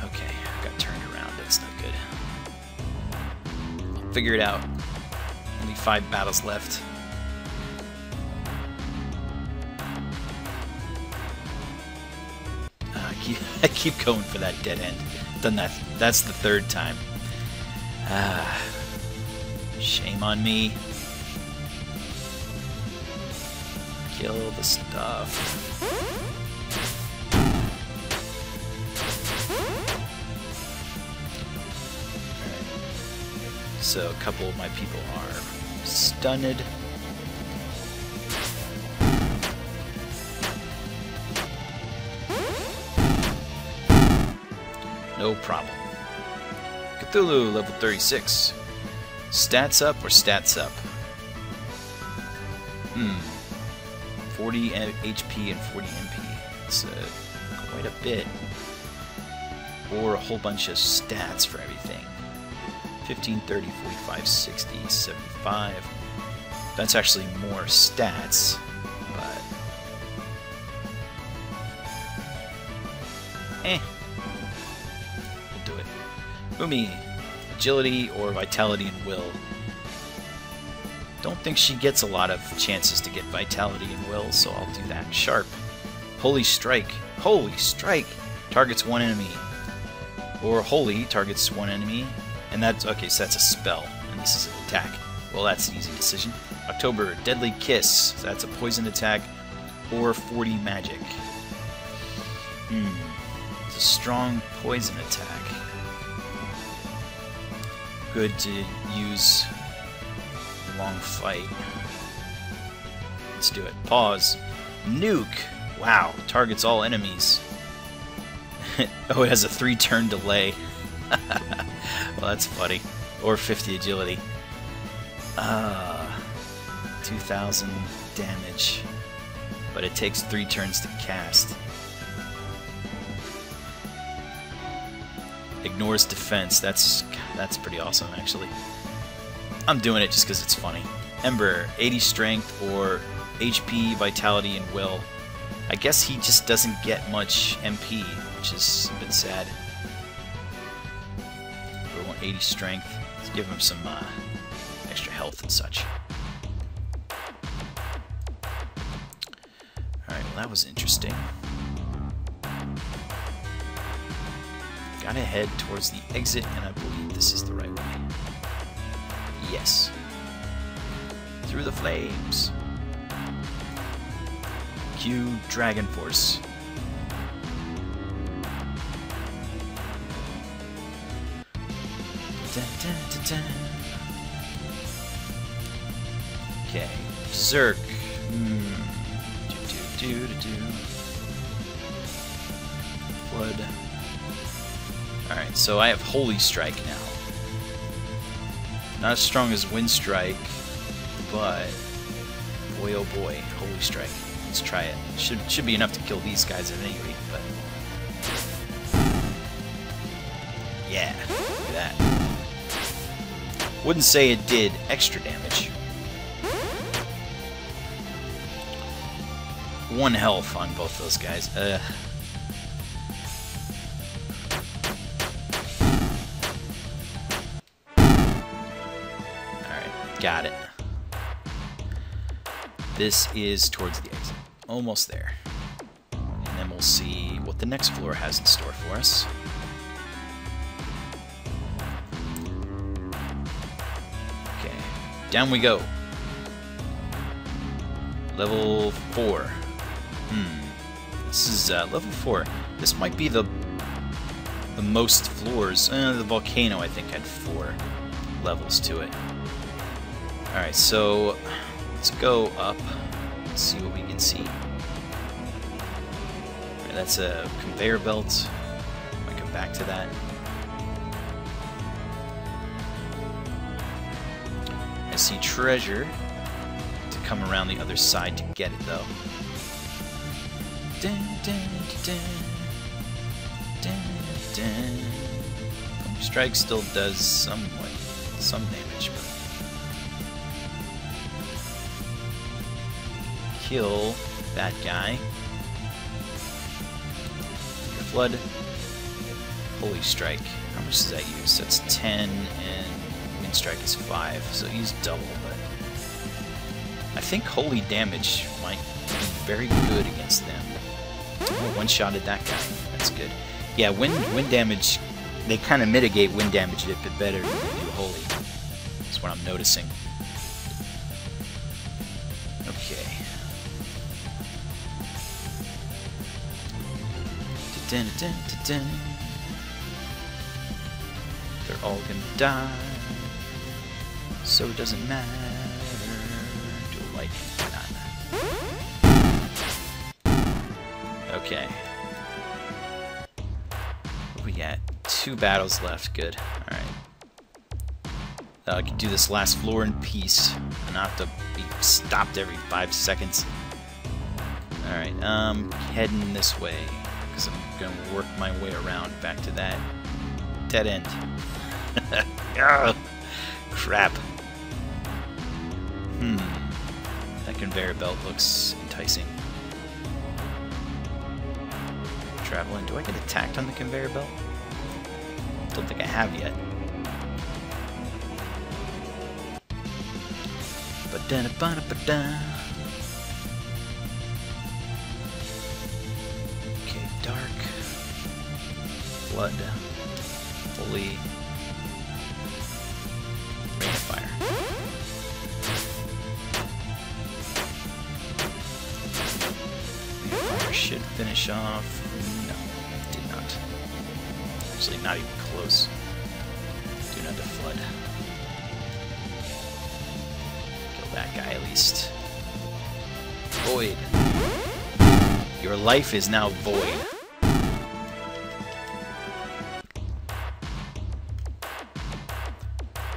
Okay, got turned around. That's not good. I'll figure it out. Only 5 battles left. I keep going for that dead end. Done that. That's the 3rd time. Shame on me. Kill the stuff. Alright. So a couple of my people are stunned. No problem. Cthulhu, level 36. Stats up or stats up? 40 HP and 40 MP. It's quite a bit. Or a whole bunch of stats for everything. 15, 30, 45, 60, 75. That's actually more stats, but... We'll do it. Umi, agility or vitality and will. Don't think she gets a lot of chances to get vitality and will, so I'll do that. Sharp. Holy Strike. Holy Strike! Targets 1 enemy. Or Holy targets 1 enemy. And that's... Okay, so that's a spell. And this is an attack. Well, that's an easy decision. October. Deadly Kiss. So that's a poison attack. Or 40 magic. It's a strong poison attack. Good to use... long fight. Let's do it. Pause. Nuke. Wow. Targets all enemies. Oh, it has a 3-turn delay. Well, that's funny. Or 50 agility. 2,000 damage. But it takes 3 turns to cast. Ignores defense. That's pretty awesome, actually. I'm doing it just because it's funny. Ember, 80 strength or HP, vitality, and will. I guess he just doesn't get much MP, which is a bit sad. We want 80 strength. Let's give him some extra health and such. Alright, well that was interesting. Gotta head towards the exit, and I believe this is the right way. Yes. Through the flames. Cue Dragon Force. Dun, dun, dun, dun. Okay. Zerk. Flood. Alright, so I have Holy Strike now. Not as strong as Wind Strike, but boy oh boy, Holy Strike. Let's try it. Should be enough to kill these guys at any rate, but yeah, look at that. Wouldn't say it did extra damage. 1 health on both those guys. Got it. This is towards the exit. Almost there. And then we'll see what the next floor has in store for us. Okay. Down we go. Level 4. This is level 4. This might be the most floors. The volcano, I think, had 4 levels to it. Alright, so let's go up and see what we can see. Right, that's a conveyor belt. I'll come back to that. I see treasure to come around the other side to get it, though. Dun, dun, dun, dun. Strike still does some damage, but kill that guy. Flood. Holy Strike. How much does that use? That's 10, and Wind Strike is 5, so use double, but I think Holy Damage might be very good against them. Oh, one-shotted that guy. That's good. Yeah, wind damage, they kind of mitigate wind damage a bit better than they do Holy. That's what I'm noticing. Okay. They're all gonna die, so it doesn't matter. Do a lightning, why not? Okay. We got 2 battles left. Good. Alright. I can do this last floor in peace and not have to be stopped every 5 seconds. Alright, heading this way, because I'm going to work my way around back to that dead end. Oh, crap. That conveyor belt looks enticing. Traveling. Do I get attacked on the conveyor belt? Don't think I have yet. Okay, dark. Blood. Holy. Rain of fire. Rain of fire should finish off. Actually, not even close. Do not the flood. Kill that guy at least. Void. Your life is now void.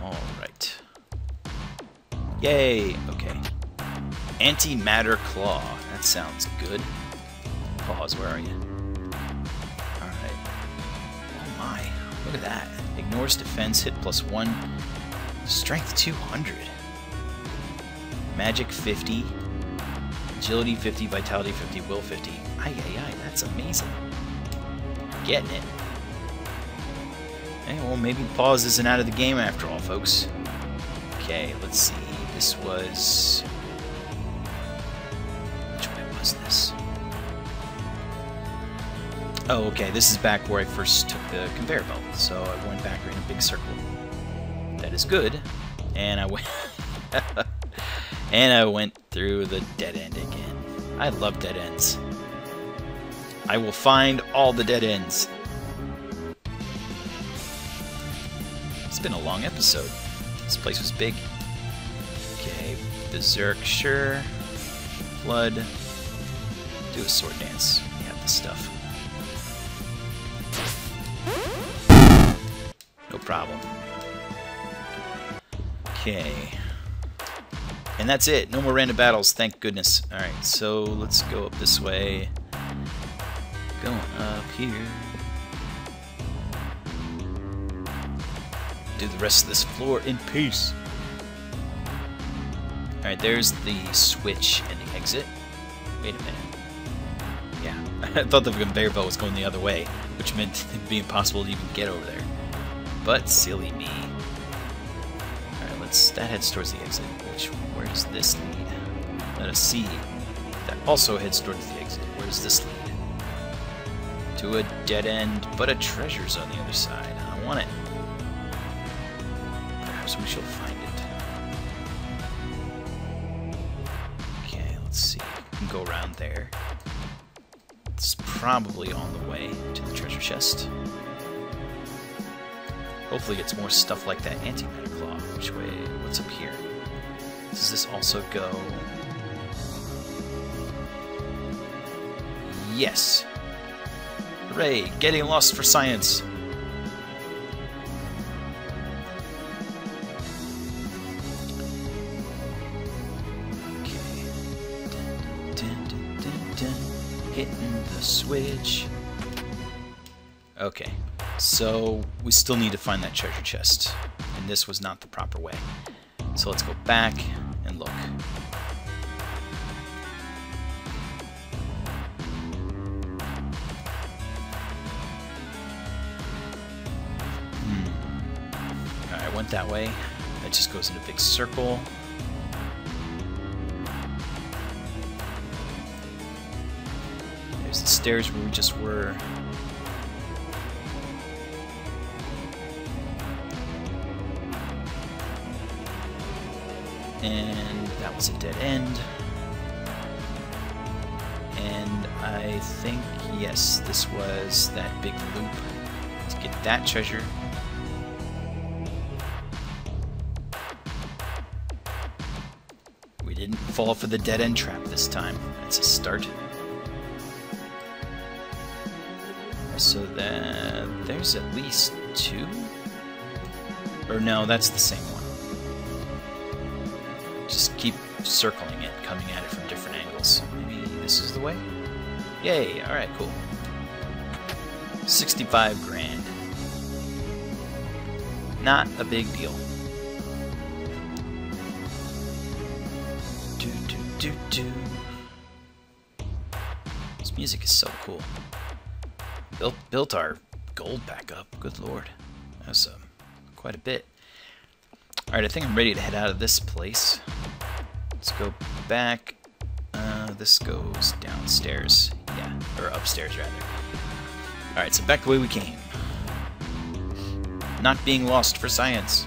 Alright. Yay! Okay. Antimatter Claw. That sounds good. Pause, where are you? Look at that. Ignores defense, hit +1. Strength 200. Magic 50. Agility 50, Vitality 50, Will 50. Ay, that's amazing. Getting it. Hey, well, maybe pause isn't out of the game after all, folks. Okay, let's see. This was... Which way was this? Oh, okay, this is back where I first took the conveyor belt, so I went back in a big circle. That is good. And I went... and I went through the dead end again. I love dead ends. I will find all the dead ends. It's been a long episode. This place was big. Okay, Berserk, sure. Flood. Do a sword dance. We have the stuff. No problem. Okay. And that's it. No more random battles, thank goodness. Alright, so let's go up this way. Going up here. Do the rest of this floor in peace. Alright, there's the switch and the exit. Wait a minute. Yeah, I thought the conveyor belt was going the other way, which meant it'd be impossible to even get over there. But silly me. Alright, that heads towards the exit. Where does this lead? Let us see. That also heads towards the exit. Where does this lead? To a dead end, but a treasure's on the other side. I want it. Perhaps we shall find it. Okay, let's see. We can go around there. It's probably on the way to the treasure chest. Hopefully it's more stuff like that antimatter claw. Which way? What's up here? Does this also go? Yes. Hooray! Getting lost for science. Okay. Dun, dun, dun, dun. Hitting the switch. Okay. So we still need to find that treasure chest, and this was not the proper way. So let's go back and look. Alright, I went that way. That just goes in a big circle. There's the stairs where we just were. And that was a dead end. And I think, yes, this was that big loop to get that treasure. We didn't fall for the dead end trap this time. That's a start. So there's at least 2? Or no, that's the same one. Just keep circling it, coming at it from different angles. Maybe this is the way? Yay, alright, cool. 65 grand. Not a big deal. This music is so cool. Built our gold back up. Good lord. That was quite a bit. Alright, I think I'm ready to head out of this place. Let's go back. This goes downstairs. Yeah, or upstairs rather. Alright, so back the way we came. Not being lost for science.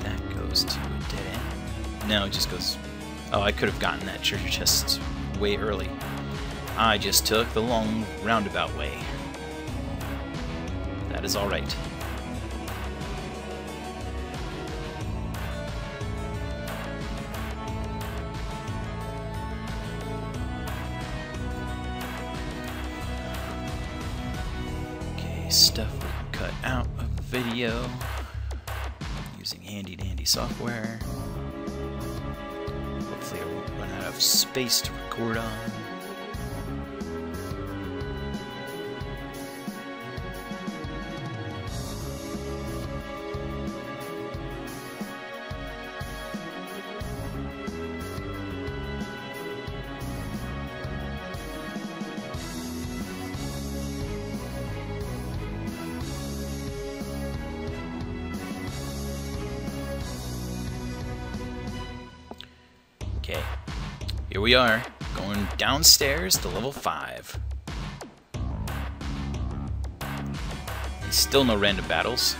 And that goes to a dead end. No, it just goes... Oh, I could have gotten that treasure chest way early. I just took the long roundabout way. That is alright. Okay, stuff we can cut out of the video using handy-dandy software. Hopefully I won't run out of space to record on. Okay, here we are, going downstairs to level 5. And still no random battles,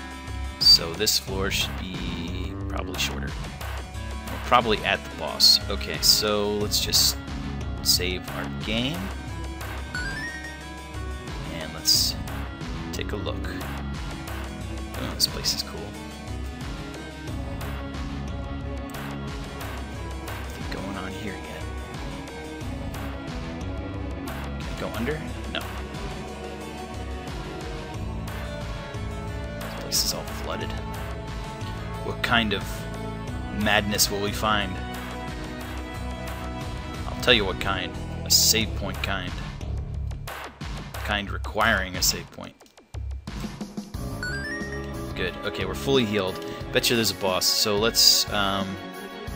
so this floor should be probably shorter. We're probably at the boss. Okay, so let's just save our game. And let's take a look. Oh, this place is cool. Here yet. Can I go under? No. This place is all flooded. What kind of madness will we find? I'll tell you what kind. A save point kind. Kind requiring a save point. Good. Okay, we're fully healed. Betcha there's a boss. So let's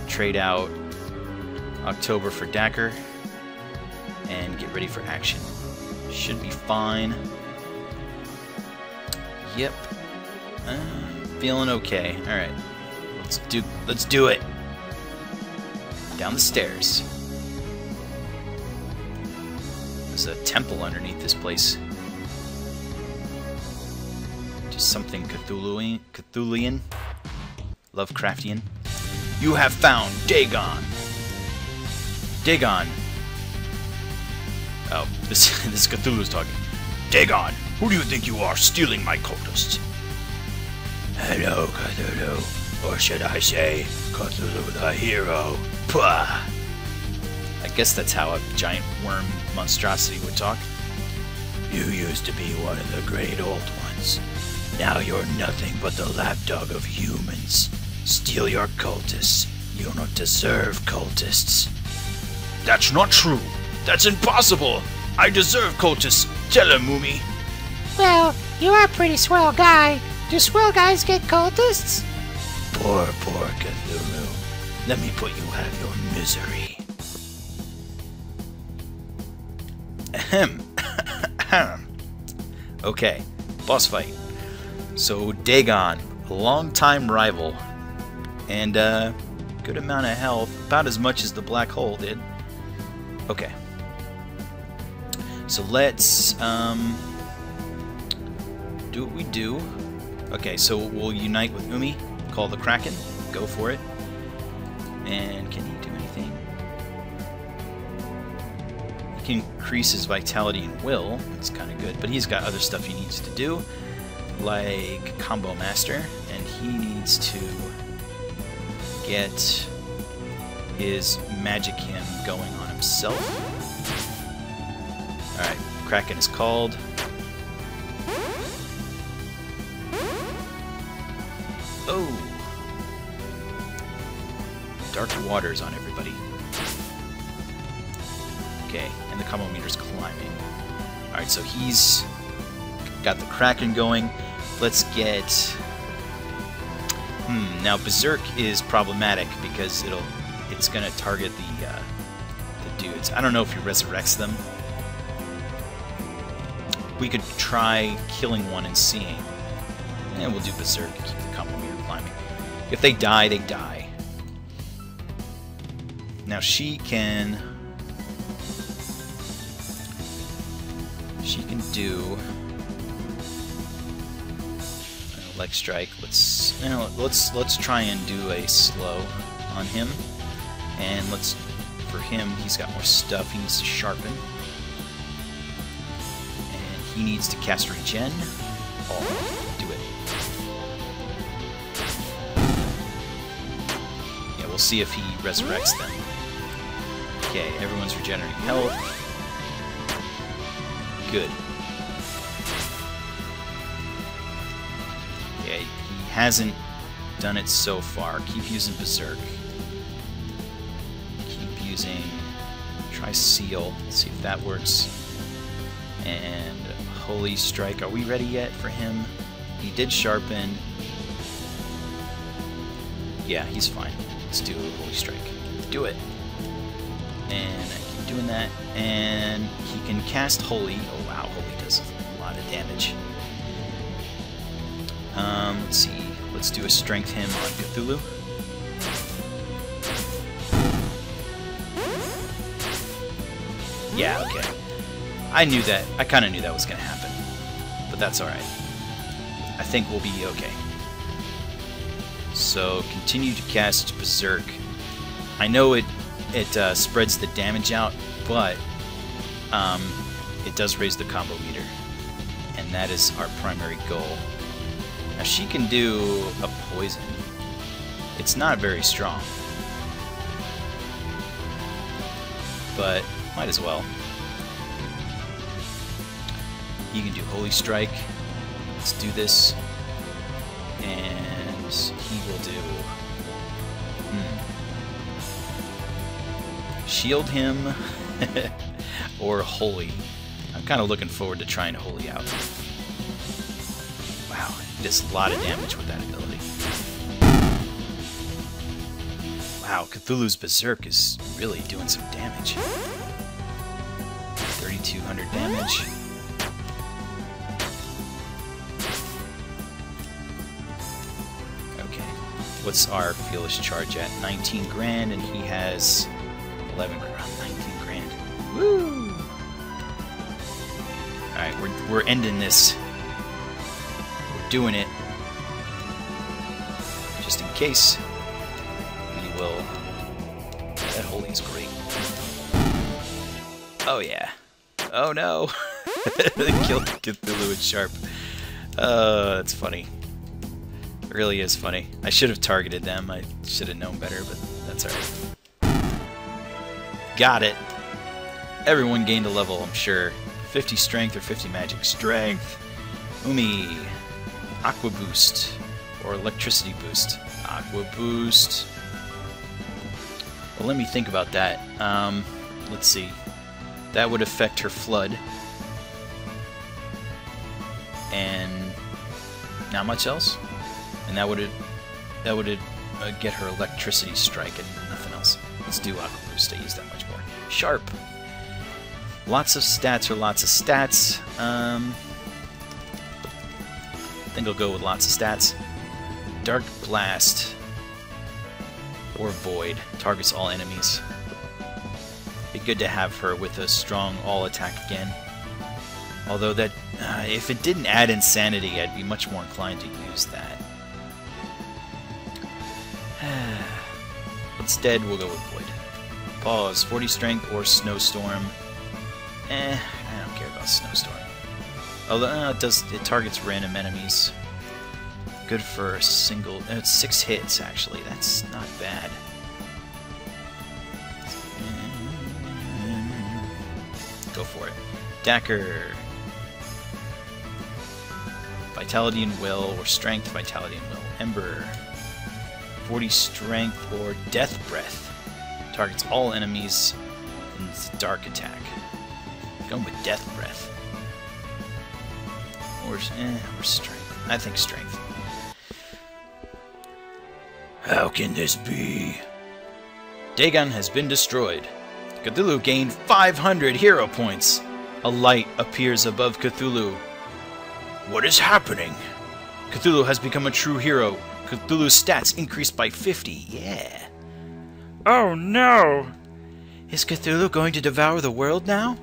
trade out October for Dagger and get ready for action. Should be fine. Yep. Feeling okay. Alright. Let's do it. Down the stairs. There's a temple underneath this place. Just something Cthulhuian. Lovecraftian. You have found Dagon. Dagon. Oh, this Cthulhu's talking. Dagon, who do you think you are stealing my cultists? Hello, Cthulhu. Or should I say, Cthulhu the hero. Pah! I guess that's how a giant worm monstrosity would talk. You used to be one of the great old ones. Now you're nothing but the lapdog of humans. Steal your cultists. You don't deserve cultists. That's not true. That's impossible. I deserve cultists. Tell him, Umi. Well, you are a pretty swell guy. Do swell guys get cultists? Poor Cthulhu. Let me put you out of your misery. Ahem. Okay, boss fight. So Dagon, a longtime rival, and good amount of health, about as much as the black hole did. Okay. So let's do what we do. Okay, so we'll unite with Umi, call the Kraken, go for it. And can he do anything? He can increase his vitality and will, that's kind of good, but he's got other stuff he needs to do, like Combo Master, and he needs to get his Magic Hymn going on himself. Alright, Kraken is called. Oh! Dark waters on everybody. Okay, and the combo meter's climbing. Alright, so he's got the Kraken going. Let's get... now Berserk is problematic because it's gonna target the dudes. I don't know if he resurrects them. We could try killing one and seeing. And we'll do Berserk to keep the combo meter climbing. If they die, they die. Now she can do leg strike. Let's try and do a slow on him. And for him, he's got more stuff he needs to sharpen. And he needs to cast Regen. Oh, do it. Yeah, we'll see if he resurrects them. Okay, everyone's regenerating health. Good. Okay, he hasn't done it so far. Keep using Berserk. Keep using... Try Seal. Let's see if that works. And Holy Strike. Are we ready yet for him? He did sharpen. Yeah, he's fine. Let's do Holy Strike. Do it. And I keep doing that. And he can cast Holy. Oh wow, Holy does a lot of damage. Let's see. Let's do a Strength Hymn on Cthulhu. Yeah, okay. I knew that. I kind of knew that was going to happen. But that's alright. I think we'll be okay. So, continue to cast Berserk. I know it spreads the damage out, but it does raise the combo meter. And that is our primary goal. Now she can do a poison. It's not very strong. But might as well. You can do Holy Strike. Let's do this. And he will do... Shield him. Or Holy. I'm kind of looking forward to trying to Holy out. Wow, he does a lot of damage with that ability. Wow, Cthulhu's Berserk is really doing some damage. 3,200 damage. Okay, what's our Fearless Charge at? 19 grand, and he has 11 grand. 19 grand. Woo! Alright, we're ending this. We're doing it. Just in case. We will... That Holy is great. Oh yeah. Oh no! Killed Cthulhu and Sharp. That's funny. It really is funny. I should have targeted them. I should have known better, but that's alright. Got it! Everyone gained a level, I'm sure. 50 strength or 50 magic. Strength! Umi. Aqua boost. Or electricity boost. Aqua boost. Well, let me think about that. let's see. That would affect her flood. And not much else. And that would get her electricity strike and nothing else. Let's do Aqua Boost. I use that much more. Sharp. Lots of stats are lots of stats. I think I'll go with lots of stats. Dark Blast or Void targets all enemies. Be good to have her with a strong all attack again. Although that, if it didn't add Insanity, I'd be much more inclined to use that. Instead, we'll go with Void. Pause. 40 Strength or Snowstorm. I don't care about Snowstorm. Although it targets random enemies. Good for a single. It's 6 hits actually. That's not bad. Go for it. Dacker. Vitality and Will, or Strength, Vitality and Will. Ember. 40 Strength or Death Breath. Targets all enemies and it's Dark Attack. Going with Death Breath. Or Strength. I think Strength. How can this be? Dagon has been destroyed. Cthulhu gained 500 hero points. A light appears above Cthulhu. What is happening? Cthulhu has become a true hero. Cthulhu's stats increased by 50. Yeah. Oh no! Is Cthulhu going to devour the world now?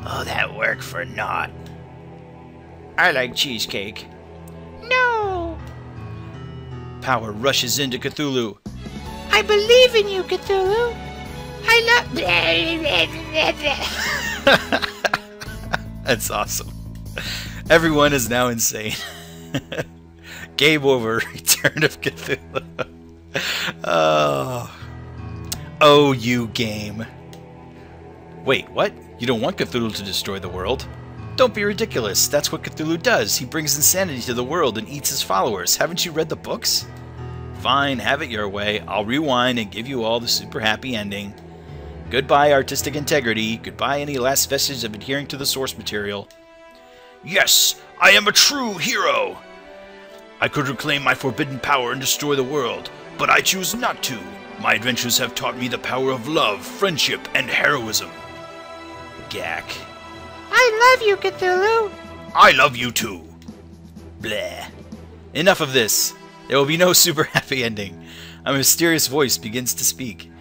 Oh, that worked for naught. I like cheesecake. No! Power rushes into Cthulhu. I believe in you, Cthulhu. I love... That's awesome. Everyone is now insane. Game over. Return of Cthulhu. Oh, you game. Wait, what? You don't want Cthulhu to destroy the world? Don't be ridiculous. That's what Cthulhu does. He brings insanity to the world and eats his followers. Haven't you read the books? Fine, have it your way. I'll rewind and give you all the super happy ending. Goodbye, artistic integrity. Goodbye, any last vestige of adhering to the source material. Yes, I am a true hero! I could reclaim my forbidden power and destroy the world, but I choose not to. My adventures have taught me the power of love, friendship, and heroism. Gak. I love you, Cthulhu. I love you too. Bleh. Enough of this. There will be no super happy ending. A mysterious voice begins to speak.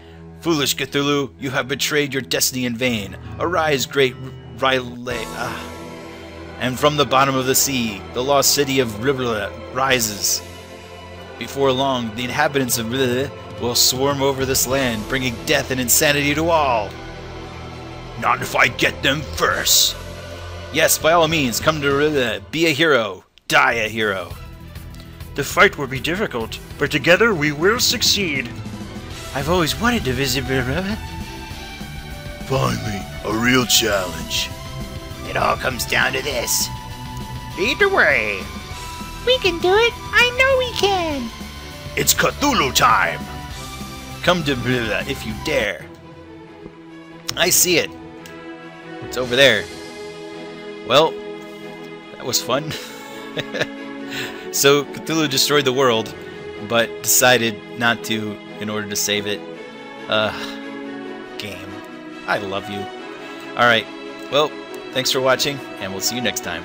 Foolish Cthulhu, you have betrayed your destiny in vain. Arise, great Riley. And from the bottom of the sea, the lost city of Ribla rises. Before long, the inhabitants of Ribla will swarm over this land, bringing death and insanity to all. Not if I get them first. Yes, by all means, come to Ribla. Be a hero. Die a hero. The fight will be difficult, but together we will succeed. I've always wanted to visit Ribla. Find me a real challenge. It all comes down to this. Lead the way. We can do it. I know we can. It's Cthulhu time. Come to Ribla if you dare. I see it. It's over there. Well, that was fun. So Cthulhu destroyed the world, but decided not to in order to save it. Game. I love you. Alright, well, thanks for watching, and we'll see you next time.